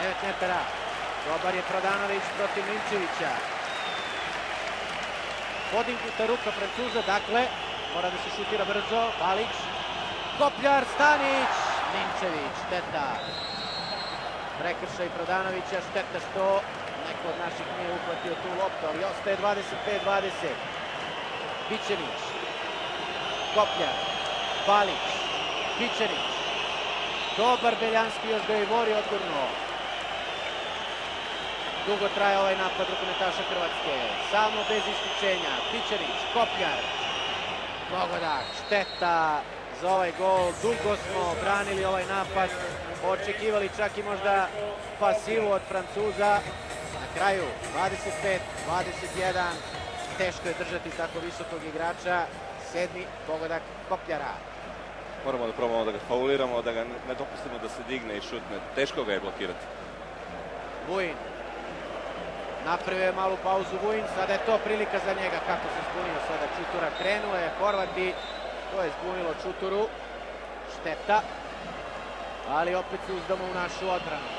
9 metara, dobar je Prodanović protiv Ninčevića. Podignuta ruka Francuza, dakle, mora da se šutira brzo. Balić, Kopljar, Stanić, Ninčević, šteta. Prekršaj Prodanovića, šteta što neko od naših nije uhvatio tu loptu, ali ostaje 25-20. Bićanić, Kopljar, Balić, Bićanić. Dobar Beljanski, još ga je Vori odgurnuo. Dugo traje ovaj napad rukometaša Hrvatske. Samo bez isključenja. Bićanić, Kopljar. Pogodak, šteta za ovaj gol. Dugo smo branili ovaj napad. Očekivali čak i možda pasivu od Francuza. Na kraju 25-21. Teško je držati tako visokog igrača. 7. pogodak Kopljara. Moramo da probamo da ga fauliramo, da ga ne dopustimo da se digne i šutne. Teško ga je blokirati. Vujin. Napravio je malu pauzu Vujin, sada je to prilika za njega. Kako se zbunio sada Čutura. Krenuo je Horvati, to je zbunilo Čuturu. Šteta, ali opet se uzdamo u našu odbranu.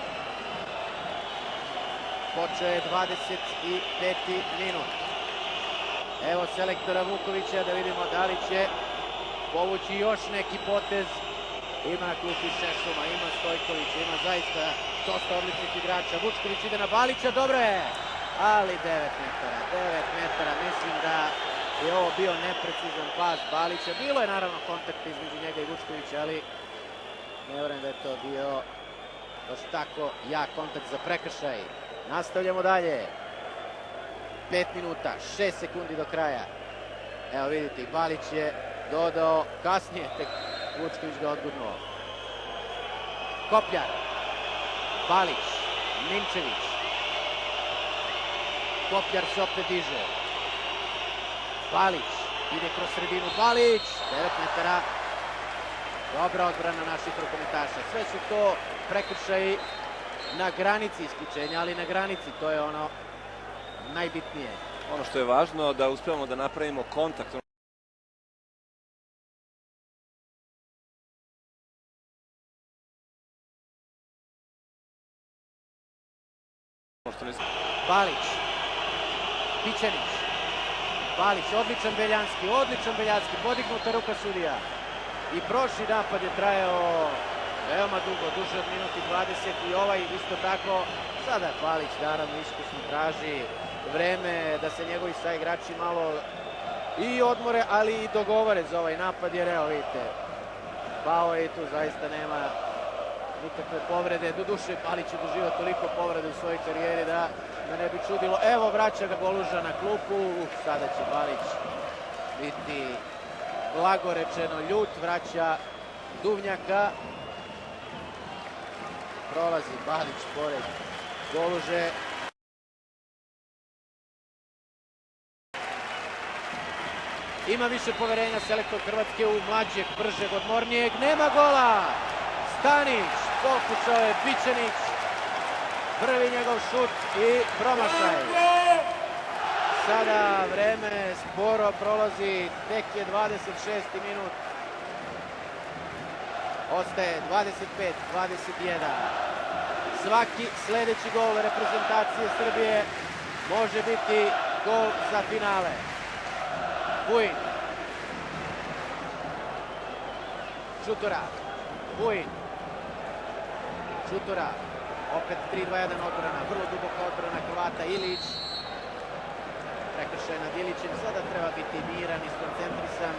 Počeo je 25. minut. Evo selektora Vukovića, da vidimo da li će povući još neki potez. Ima na klupi Šešuma, ima Stojkovića, ima zaista dosta odličnih igrača. Vučković ide na Balića, dobro je, ali 9 metara, mislim da je ovo bio neprecizan pas Balića. Bilo je naravno kontakt između njega i Vučkovića, ali ne vjerujem da je to bio baš tako jak kontakt za prekršaj. Nastavljamo dalje. 5 minuta, 6 sekundi do kraja. Evo vidite, Balić je dodao kasnije, tek Vučković ga odgurnuo. Kopljar, Balić, Ninčević. Kopljar se opet diže. Balić ide kroz sredinu, Balić, 9 metara. Dobra odbrana naših rukometaša. Sve su to prekršaji na granici isključenja, ali na granici, to je ono najbitnije. Ono što je važno da uspevamo da napravimo kontakt. Balić, Bićanić, Balić, odličan Beljanski, podignuta ruka sudija. I prošli napad je trajao veoma dugo, duže od minuti 20 i ovaj isto tako. Sada Balić naravno iskusno traži vreme da se njegovi saigrači malo i odmore, ali i dogovore za ovaj napad, jer evo vidite, pao je i tu zaista nema nikakve povrede. Doduše Balić je doživio toliko povrede u svojoj karijeri da me ne bi čudilo. Evo vraća ga Goluža na klupu, sada će Balić biti blago rečeno ljut, vraća Duvnjaka. Prolazi Balić pored Goluže. Ima više poverenja selektor Hrvatske u mlađeg, bržeg, odmornijeg. Nema gola! Stanić, pokušao je Bićanić. Prvi njegov šut i promašaj. Sada vreme sporo prolazi, tek je 26. minut. Ostaje 25-21. Svaki sledeći gol reprezentacije Srbije može biti gol za finale. Vujin. Čutura. Vujin. Čutura. Opet 3-2-1 odbrana. Vrlo duboka odbrana Hrvata. Ilić. Prekršaj nad Ilićem. Sada treba biti miran i skoncentrisan.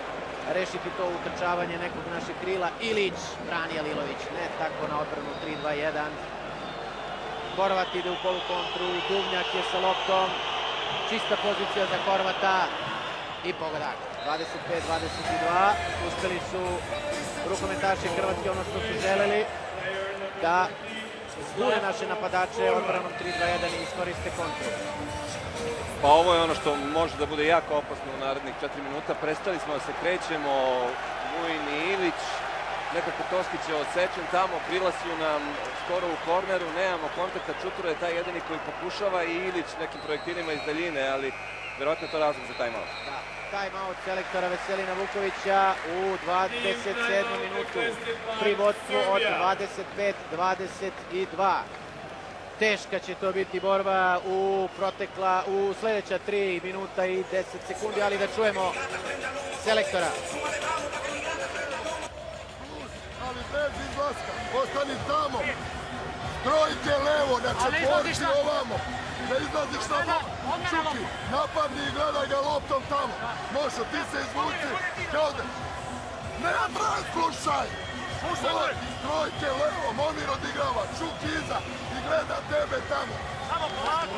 Rešiti to utrčavanje nekog naših krila. Ilić. Brani Alilović. Ne tako na odbranu 3-2-1. Horvat ide u polukontru. Duvnjak je sa loptom. Čista pozicija za Horvata. I pogodak. 25-22. Uspeli su rukometaši Hrvatske ono što su želeli, da zbune naše napadače odbranom 3-2-1 i iskoriste kontru. Pa ovo je ono što može da bude jako opasno u narednih 4 minuta. Prestali smo da se krećemo, Vujin i Ilić, nekako Toskić je odsečen tamo, prilasuju nam skoro u korneru, nemamo kontakta, Čutura je taj jedini koji pokušava i Ilić nekim projektilima iz daljine, ali verovatno je to razlog za timeout. Da, timeout selektora Veselina Vukovića u 27. minutu pri vodstvu od 25-22. Teška će to biti borba u sledeća 3 minuta i 10 sekundi, ali da čujemo selektora. Ali bez izlaska, ostani tamo. Trojke levo, znači porci ovamo. Ne izlaziš na Čuki, napadni i gledaj ga loptom tamo. Može, ti se izvuci, kada? Ne, slušaj! Trojke levo, Momir odigrava, Čuki iza i gleda tebe tamo. Samo polako,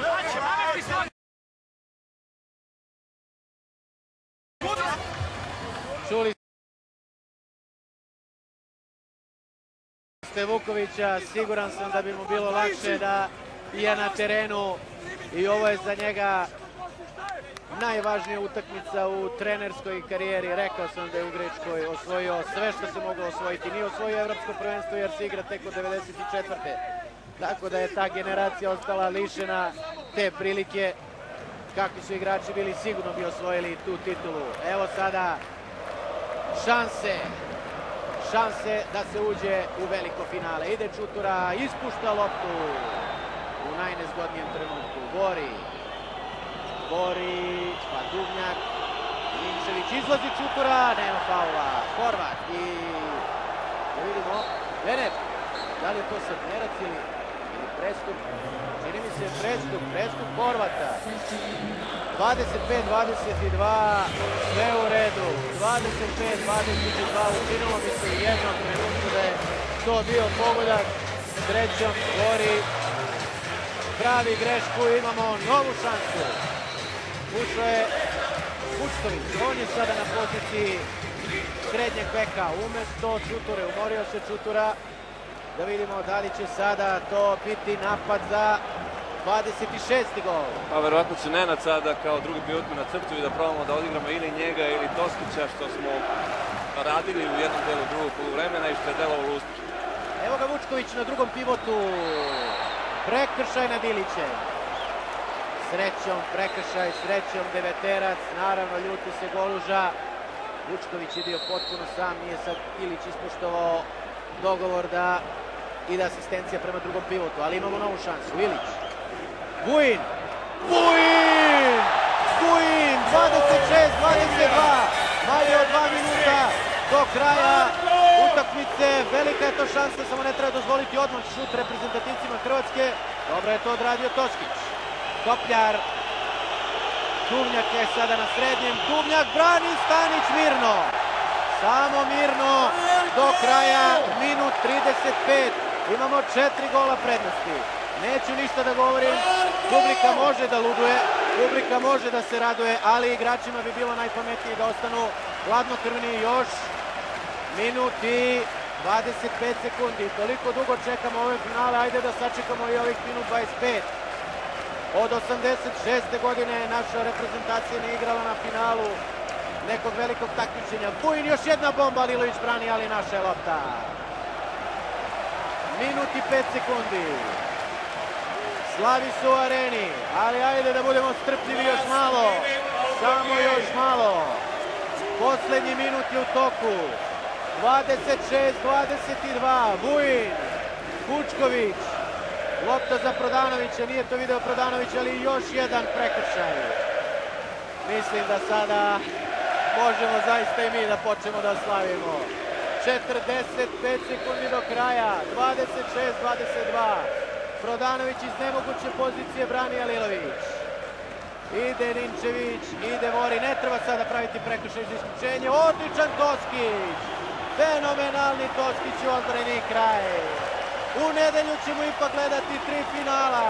Čuli ste Vukovića, siguran sam da bi mu bilo lakše da je na terenu i ovo je za njega najvažnija utakmica u trenerskoj karijeri. Rekao sam da je u Grčkoj osvojio sve što se moglo osvojiti. Nije osvojio evropsko prvenstvo jer se igra tek od 94. Tako da je ta generacija ostala lišena te prilike. Kakvi su igrači bili, sigurno bi osvojili tu titulu. Evo sada šanse da se uđe u veliko finale. Ide Čutura, ispušta loptu u najnezgodnijem trenutku. Bori, pa Duvnjak, Ninčević, izlazi Čutura, nema faula. Horvat i da vidimo, da li je to Sedmerac ili prestup? Čini mi se prestup Horvata. 25-22, sve u redu. 25-22, učinilo mi se u jednom trenutku da je to bio pogodak. Srećom Gori pravi grešku, imamo novu šansu. Ušao je Vučković, on je sada na poziciji srednjeg beka umesto Čuture, umorio se Čutura. Da vidimo da li će sada to biti napad za 26. gol. Pa verovatno će Nenad sada kao drugi pivot na crtu i da probamo da odigramo ili njega ili Toskića, što smo radili u jednom delu drugog poluvremena i što je delovalo uspešno. Evo ga Vučković na drugom pivotu. Prekršaj nad Ilićem. Srećom prekršaj, srećom deveterac, naravno ljuti se Goluža. Vučković je bio potpuno sam, nije sad Ilić ispoštovao dogovor da ide asistencija prema drugom pivotu, ali imamo novu šansu. Ilić. Vujin! 26-22, manje od 2 minuta do kraja utakmice. Velika je to šansa, samo ne treba dozvoliti odmah šut reprezentativcima Hrvatske. Dobro je to odradio Toskić. Kopljar. Duvnjak je sada na srednjem. Duvnjak brani, Stanić mirno. Samo mirno do kraja, minut 35. Imamo 4 gola prednosti. Neću ništa da govorim, publika može da luduje, publika može da se raduje, ali igračima bi bilo najpametnije da ostanu hladnokrvni još minut i 25 sekundi, toliko dugo čekamo ove finale, ajde da sačekamo i ovih minut 25. Od 86. godine naša reprezentacija ne igrala na finalu nekog velikog takmičenja. Vujin, još jedna bomba, Lilović brani, ali naša je lopta. Minut i 5 sekundi. Slavi su u areni, ali ajde da budemo strpljivi još malo. Samo još malo. Poslednji minut je u toku. 26-22. Vujin, Vučković. Lopta za Prodanovića, nije to video Prodanović, ali još jedan prekršaj. Mislim da sada možemo zaista i mi da počnemo da slavimo. 45 sekundi do kraja, 26-22. Prodanović iz nemoguće pozicije brani Alilović. Ide Ninčević, ide Vori, ne treba sada praviti prekršaj za isključenje. Odličan Toskić, fenomenalni Toskić u odbrani, kraj. U nedelju ćemo ipak gledati 3 finala.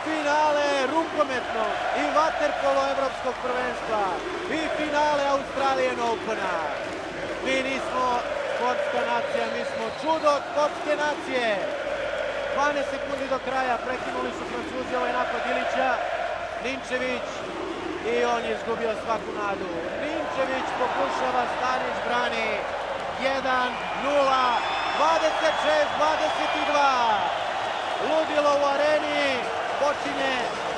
Finale rukometnog i vaterpolo evropskog prvenstva i finale Australian Opena. Mi nismo sportska nacija, mi smo čudo sportske nacije. 12 sekundi do kraja, prekinuli su Francuzi ovaj napad Ilića. Ninčević i on je izgubio svaku nadu. Ninčević pokušava, Stanić brani. 1-0, 26-22. Ludilo u areni, počinje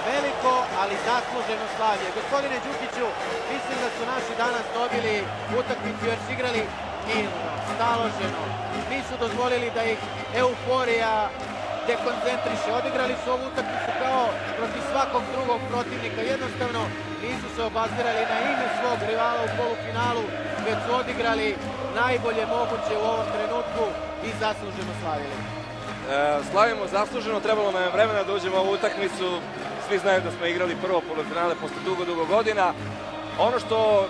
veliko, ali zasluženo slavlje. Gospodine Đukiću, mislim da su naši danas dobili utakmicu jer su igrali mirno, staloženo. Nisu dozvolili da ih euforija dekoncentriše. Odigrali su ovu utakmicu kao protiv svakog drugog protivnika. Jednostavno nisu se obazirali na ime svog rivala u polufinalu, već su odigrali najbolje moguće u ovom trenutku i zasluženo slavili. Slavimo zasluženo, trebalo nam je vremena da uđemo u ovu utakmicu. Svi znaju da smo igrali prvo polufinale posle dugo godina. Ono što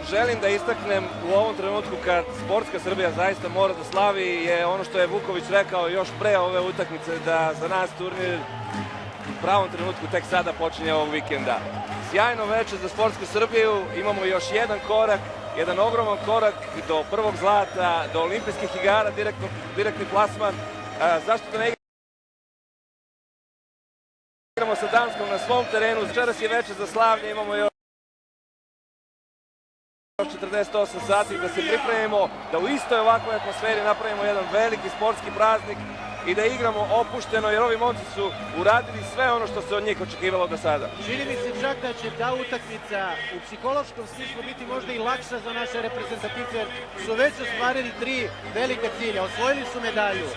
želim da istaknem u ovom trenutku kad sportska Srbija zaista mora da slavi je ono što je Vuković rekao još pre ove utakmice, da za nas turnir u pravom trenutku tek sada počinje ovog vikenda. Sjajno veče za sportsku Srbiju, imamo još jedan korak, jedan ogroman korak do prvog zlata, do olimpijskih igara, direktni plasman. Zašto da ne igramo sa Danskom na svom terenu? Večeras je veče za slavlje, imamo još 48 sati da se pripremimo, da u istoj ovakvoj atmosferi napravimo jedan veliki sportski praznik i da igramo opušteno, jer ovi momci su uradili sve ono što se od njih očekivalo do sada. Čini mi se čak da će ta utakmica u psihološkom smislu biti možda i lakša za naše reprezentativce, jer su već ostvarili 3 velika cilja. Osvojili su medalju,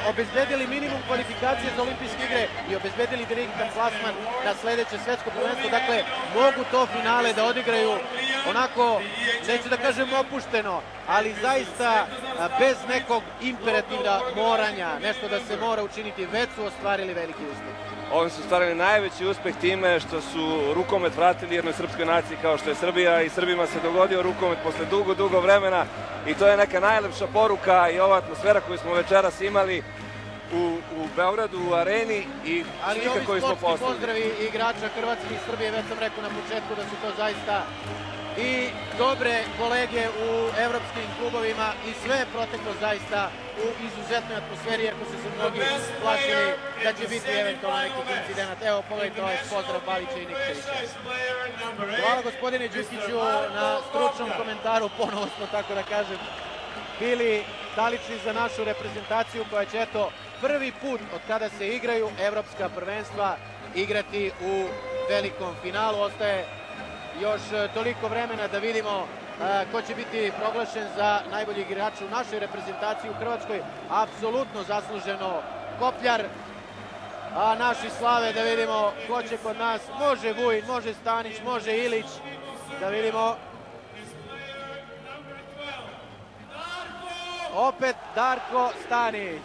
obezbedili minimum kvalifikacije za olimpijske igre i obezbedili direktan plasman na sledeće svetsko prvenstvo. Dakle, mogu to finale da odigraju onako, neću da kažem opušteno, ali zaista bez nekog imperativna moranja, nešto da se mora učiniti, već su ostvarili veliki uspeh. Oni su ostvarili najveći uspeh time što su rukomet vratili jednoj srpskoj naciji kao što je Srbija i Srbima se dogodio rukomet posle dugo vremena i to je neka najlepša poruka i ova atmosfera koju smo večeras imali u Beogradu, u areni i slika koju smo poslali. Ali ovi sportski pozdravi igrača Hrvatske i Srbije, već sam rekao na početku da su to zaista i dobre kolege u evropskim klubovima i sve je proteklo zaista u izuzetnoj atmosferi, iako su se mnogi plašili da će biti eventualno nekih incidenata. Evo, pogledajte ovaj pozdrav Babića i Nikčevića. Hvala gospodine Đukiću na stručnom komentaru, ponovo smo, tako da kažem, bili talični za našu reprezentaciju koja će, eto, prvi put od kada se igraju evropska prvenstva igrati u velikom finalu. Ostaje još toliko vremena da vidimo ko će biti proglašen za najbolji igrač u našoj reprezentaciji u Hrvatskoj. Apsolutno zasluženo Kopljar, a naši slave da vidimo ko će kod nas. Može Vujin, može Stanić, može Ilić. Da vidimo. Opet Darko Stanić.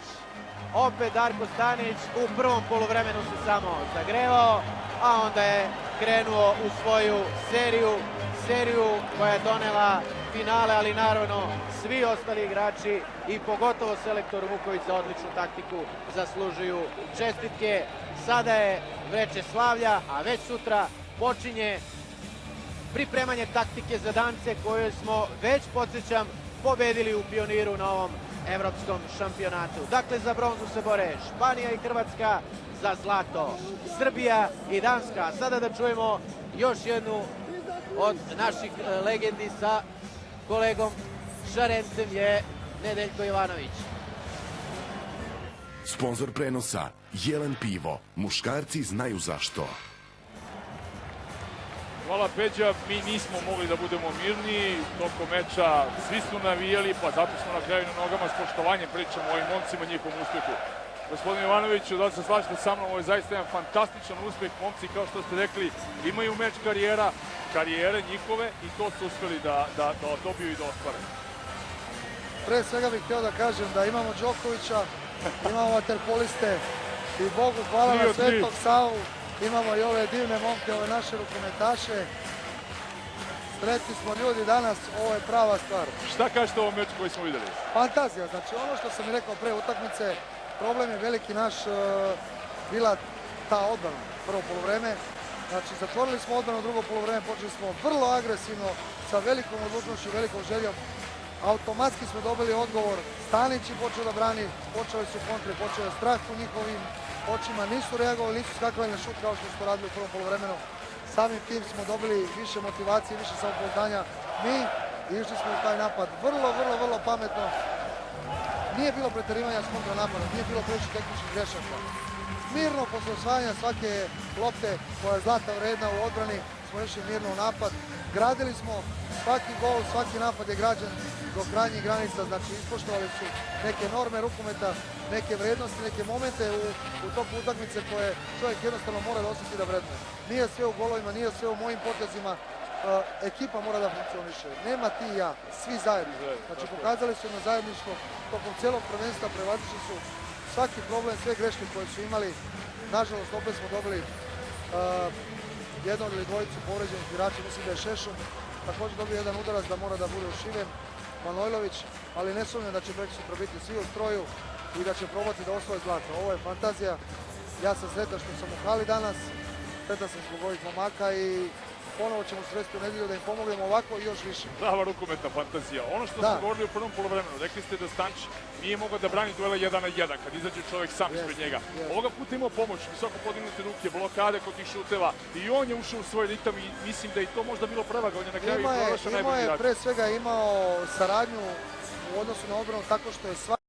Opet Darko Stanić u prvom poluvremenu se samo zagrevao, a onda je krenuo u svoju seriju koja je donela finale, ali naravno svi ostali igrači i pogotovo selektor Vuković za odličnu taktiku zaslužuju čestitke. Sada je veče slavlja, a već sutra počinje pripremanje taktike za Dance koje smo već, podsjećam, pobedili u Pioniru na ovom evropskom šampionatu. Dakle, za bronzu se bore Španija i Hrvatska, za zlato Srbija i Danska. Sada da čujemo još jednu od naših legendi sa kolegom Šarencem je Nedeljko Jovanović. Sponzor prenosa Jelen pivo. Muškarci znaju zašto. Hvala Peđa, mi nismo mogli da budemo mirni tokom meča, svi su navijali, pa zato smo na kraju na nogama s poštovanjem pričamo o ovim momcima, njihovom uspjehu. Gospodin Jovanoviću, da li se slažete sa mnom, ovo je zaista jedan fantastičan uspjeh, momci kao što ste rekli, imaju meč karijere njihove i to su uspjeli da dobiju i da ostvare. Pre svega bih htio da kažem da imamo Đokovića, imamo vaterpoliste i Bogu hvala na Svetog Savu. Imamo i ove divne momke, ove naše rukometaše. Sretni smo ljudi danas, ovo je prava stvar. Šta kažete o ovom meču koji smo vidjeli? Fantazija, znači ono što sam i rekao pre utakmice, problem je veliki naš bila ta odbrana, prvo polovreme. Znači zatvorili smo odbranu, drugo polovreme, počeli smo vrlo agresivno, sa velikom odlučnošću, velikom željom. Automatski smo dobili odgovor, Stanić je počeo da brani, počeli su kontre, počeo je strah u njihovim očima, nisu reagovali, nisu skakali na šut kao što su to radili u prvom poluvremenu. Samim tim smo dobili više motivacije, više samopouzdanja mi i išli smo u taj napad vrlo pametno. Nije bilo preterivanja s kontranapadom, nije bilo previše tehničkih grešaka. Mirno posle osvajanja svake lopte koja je zlata vredna u odbrani smo išli mirno u napad. Gradili smo svaki gol, svaki napad je građen do krajnjih granica, znači ispoštovali su neke norme rukometa, neke vrednosti, neke momente u toku utakmice koje čovjek jednostavno mora da osjeti da vredne. Nije sve u golovima, nije sve u mojim potezima, ekipa mora da funkcioniše. Nema ti i ja, svi zajedno. Znači pokazali su jedno zajedništvo tokom celog prvenstva, prevazišli su svaki problem, sve greške koje su imali. Nažalost, opet smo dobili jednog ili dvojicu povređenih igrača, mislim da je Šešum također dobio jedan udarac da mora da bude ušiven, Manojlović, ali ne sumnjam da će preko sutra biti svi u stroju i da će probati da osvoje zlato. Ovo je fantazija, ja sam sretan što sam u hali danas, sretan sam zbog ovih momaka i ponovo ćemo sresti u nedjelju da im pomognemo ovako i još više. Prava rukometna fantazija. Ono što smo govorili u prvom poluvremenu, rekli ste da Stančić nije mogao da brani duela 1 na 1 kad izađe čovjek sam ispred njega. Ovoga puta imao pomoć, visoko podignute ruke, blokade kod tih šuteva i on je ušao u svoj ritam i mislim da je to možda bilo prevaga. On je na kraju i proglašen najbolji igrač. Pre svega imao saradnju u odnosu na odbranu tako što je svaki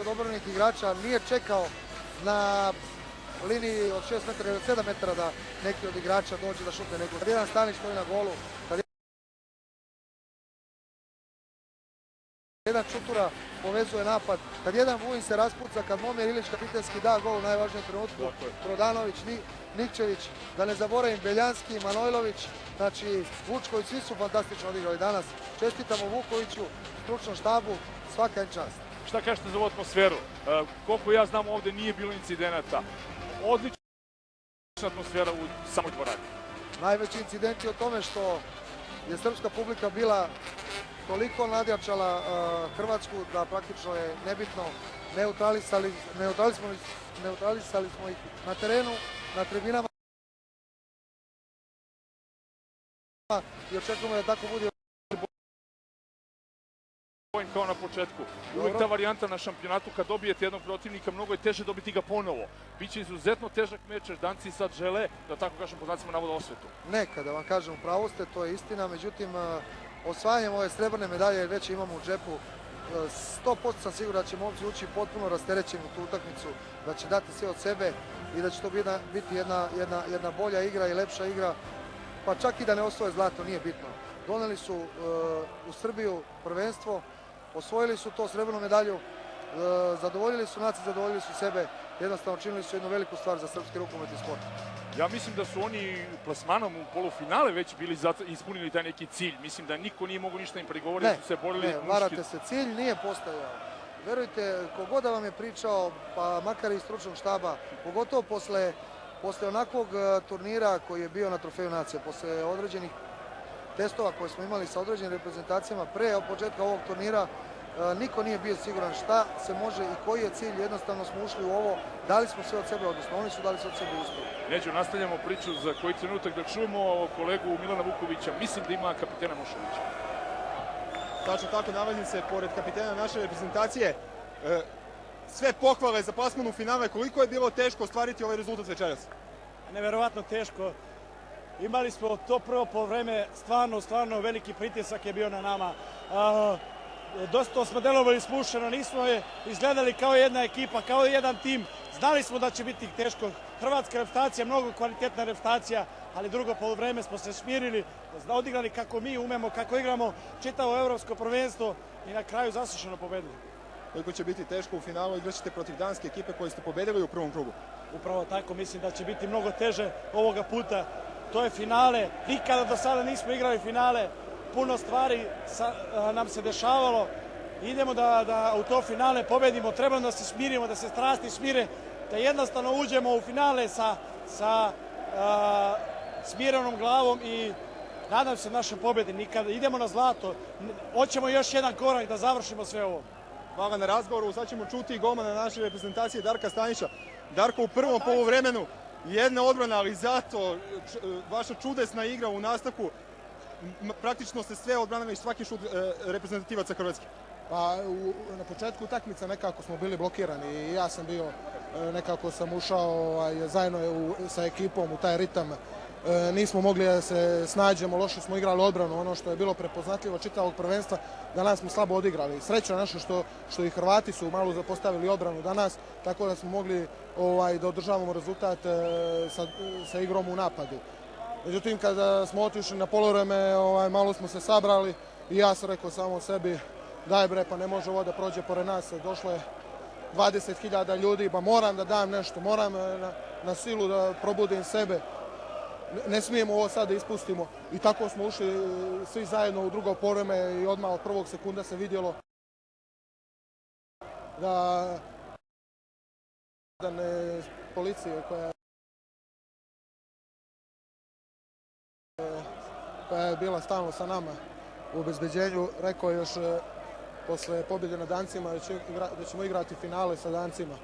od odbranih igrača nije čekao na liniji od 6 metara ili 7 metara da neki od igrača dođe da šutne nego. Kad jedan Stanić stoji na golu, kad jedan Čutura povezuje napad, kad jedan Vujin se raspuca, kad Momir Ilić kapitenski da gol u najvažnijem trenutku, Prodanović, Nikčević, da ne zaboravim Beljanski, Manojlović, znači Vučković, svi su fantastično odigrali danas. Čestitamo Vukoviću, stručnom štabu, svaka čast. Šta kažete za ovu atmosferu? Koliko ja znam, ovdje nije bilo incidenata. Odlična atmosfera u samoj dvorani. Najveći incident je o tome što je srpska publika bila toliko nadjačala Hrvatsku da praktično je nebitno neutralisali smo ih na terenu, na tribinama i očekujemo da tako bude kao na početku. Uvijek ta varijanta na šampionatu kad dobijete jednog protivnika, mnogo je teže dobiti ga ponovo. Biće izuzetno težak meč jer Danci sad žele, da tako kažem, po znacima navoda osvetu. Neka, da vam kažem, pravo ste, to je istina, međutim, osvajanjem ove srebrne medalje već imamo u džepu. 100% sam siguran da će momci ući potpuno rasterećeni u tu utakmicu, da će dati sve od sebe i da će to biti jedna bolja igra i lepša igra, pa čak i da ne osvoje zlato, nije bitno. Doneli su u Srbiju prvenstvo, osvojili su to srebrnu medalju, zadovoljili su naciju, zadovoljili su sebe, jednostavno činili su jednu veliku stvar za srpski rukometni sport. Ja mislim da su oni plasmanom u polufinale već bili ispunili taj neki cilj. Mislim da niko nije mogu ništa im prigovoriti, su se borili muški. Ne, varate se, cilj nije postojao. Verujte, kogod da vam je pričao, pa makar i iz stručnog štaba, pogotovo posle onakvog turnira koji je bio na Trofeju nacije, posle određenih testova koje smo imali sa određenim reprezentacijama pre početka ovog turnira, niko nije bio siguran šta se može i koji je cilj. Jednostavno smo ušli u ovo, dali smo sve od sebe, odnosno oni su dali sve od sebe uspjeh. Neđo, nastavljamo priču za koji trenutak da čujemo kolegu Milana Vukovića. Mislim da ima kapitena Mošovića. Tačno tako, nalazim se pored kapitena naše reprezentacije. Sve pohvale za plasman u finale. Koliko je bilo teško ostvariti ovaj rezultat večeras? Neverovatno teško. Imali smo to prvo poluvreme, stvarno veliki pritisak je bio na nama. Dosta smo delovali spušteno, nismo je izgledali kao jedna ekipa, kao jedan tim. Znali smo da će biti teško. Hrvatska reprezentacija, mnogo kvalitetna reprezentacija, ali drugo poluvreme smo se smirili, odigrali kako mi umemo, kako igramo čitavo evropsko prvenstvo i na kraju zasluženo pobedili. Koliko će biti teško u finalu, igraćete protiv danske ekipe koje ste pobedili u prvom krugu? Upravo tako, mislim da će biti mnogo teže ovoga puta. To je finale, nikada do sada nismo igrali finale, puno stvari nam se dešavalo. Idemo da u to finale pobedimo, treba da se smirimo, da se strasti smire, da jednostavno uđemo u finale sa smirenom glavom i nadam se našoj pobedi. Nikada idemo na zlato, hoćemo još jedan korak da završimo sve ovo. Hvala na razgovoru, sad ćemo čuti i golmana naše reprezentacije Darka Stanića. Darko, u prvom poluvremenu jedna odbrana, ali zato vaša čudesna igra u nastavku. Praktično ste sve odbranili, svaki šut reprezentativaca Hrvatske. Pa na početku utakmice nekako smo bili blokirani i ja sam bio, nekako sam ušao zajedno sa ekipom u taj ritam. Nismo mogli da se snađemo, loše smo igrali odbranu, ono što je bilo prepoznatljivo čitavog prvenstva, danas smo slabo odigrali. Sreća naša što i Hrvati su malo zapostavili odbranu danas, tako da smo mogli da održavamo rezultat sa igrom u napadu. Međutim, kada smo otišli na poluvreme, malo smo se sabrali i ja sam rekao samo sebi, daj bre, pa ne može ovo da prođe pored nas, došlo je 20.000 ljudi, pa moram da dam nešto, moram na silu da probudim sebe. Ne smijemo ovo sad da ispustimo. I tako smo ušli svi zajedno u drugo poluvreme i odmah od prvog sekunda se vidjelo da policije koja je bila stalno sa nama u obezbeđenju, rekao još posle pobjede na Dancima da ćemo igrati finale sa Dancima.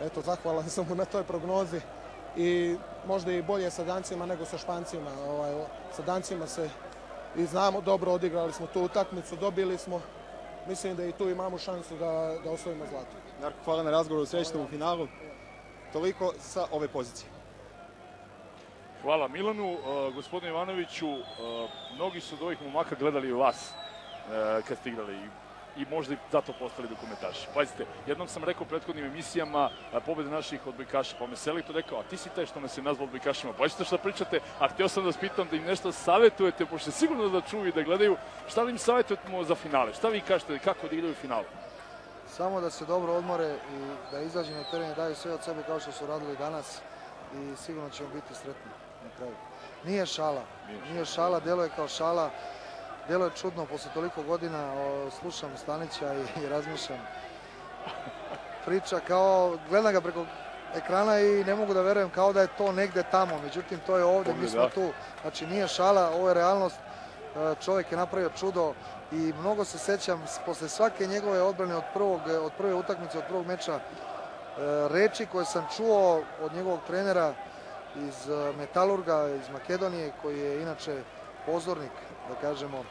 Eto, zahvalan sam mu na toj prognozi. I možda i bolje sa Dancima nego sa Špancima. Sa Dancima se i znamo dobro, odigrali smo tu utakmicu, dobili smo. Mislim da i tu imamo šansu da osvojimo zlato. Darko, hvala na razgovoru, srećete u finalu. Toliko sa ove pozicije. Hvala Milanu. Gospodine Ivanoviću, mnogi su od ovih momaka gledali vas kad ste igrali i možda i zato postali dokumentaši. Pazite, jednom sam rekao u prethodnim emisijama pobjede naših odbojkaša, pa me Selito rekao, a ti si taj što nas je nazvao odbojkašima, pa ćete šta pričate, a htio sam da vas pitam da im nešto savjetujete, pošto sigurno da čuju i da gledaju, šta li im savjetujemo za finale, šta vi kažete, kako da igraju finalu? Samo da se dobro odmore i da izađu na teren i daju sve od sebe kao što su radili danas i sigurno ćemo biti sretni na kraju. Nije šala, djeluje kao šala. Delo je čudno, posle toliko godina slušam Stanića i razmišljam. Priča kao, gledam ga preko ekrana i ne mogu da verujem kao da je to negde tamo. Međutim, to je ovdje, mi smo tu. Znači, nije šala, ovo je realnost. Čovjek je napravio čudo i mnogo se sećam posle svake njegove odbrane od prve utakmice, od prvog meča, reči koje sam čuo od njegovog trenera iz Metalurga, iz Makedonije, koji je inače pozornik, da kažemo,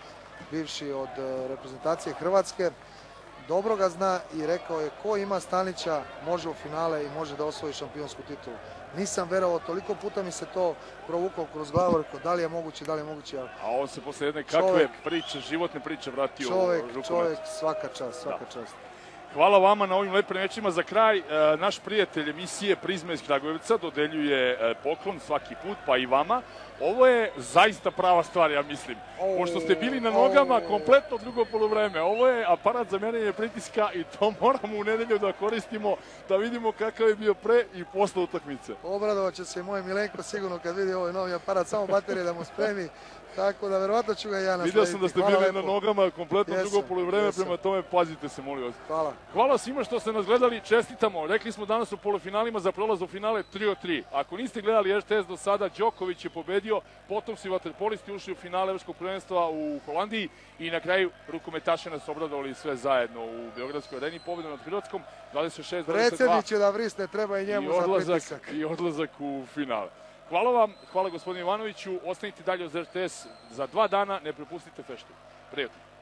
bivši od reprezentacije Hrvatske. Dobro ga zna i rekao je ko ima Stanića može u finale i može da osvoji šampionsku titulu. Nisam verovao, toliko puta mi se to provukao kroz glavu, rekao da li je moguće. A on se posle jedne kakve priče, životne priče vratio u rukomet. Čovjek, svaka čast. Hvala vama na ovim lepim rečima. Za kraj, naš prijatelj emisije Prizma iz Kragujevca dodeljuje poklon svaki put, pa i vama. Ovo je zaista prava stvar, ja mislim. Pošto ste bili na nogama kompletno drugo poluvreme. Ovo je aparat za mjerenje pritiska i to moramo u nedelju da koristimo, da vidimo kakav je bio pre i posle utakmice. Obradovat će se i moj Milenko sigurno kad vidi ovaj novi aparat, samo baterije da mu spremi. Tako da verovatno ću ga ja naslediti. Vidio sam da ste bili na nogama kompletno drugo poluvreme, prema tome pazite se, molim vas. Hvala. Hvala svima što ste nas gledali, čestitamo. Rekli smo danas u polufinalima za prolaz u finale 3-3. Ako niste gledali RTS do sada, Đoković je pobedio, potom su i vaterpolisti ušli u finale Evropskog prvenstva u Holandiji i na kraju rukometaši nas obradovali sve zajedno u Beogradskoj areni, pobedom nad Hrvatskom 26-22. Predsjedniče da vrisne, treba i njemu za pritisak. I odlazak u finale. Hvala vam, hvala gospodinu Ivanoviću, ostanite dalje uz RTS za 2 dana, ne propustite feštu. Prijatno.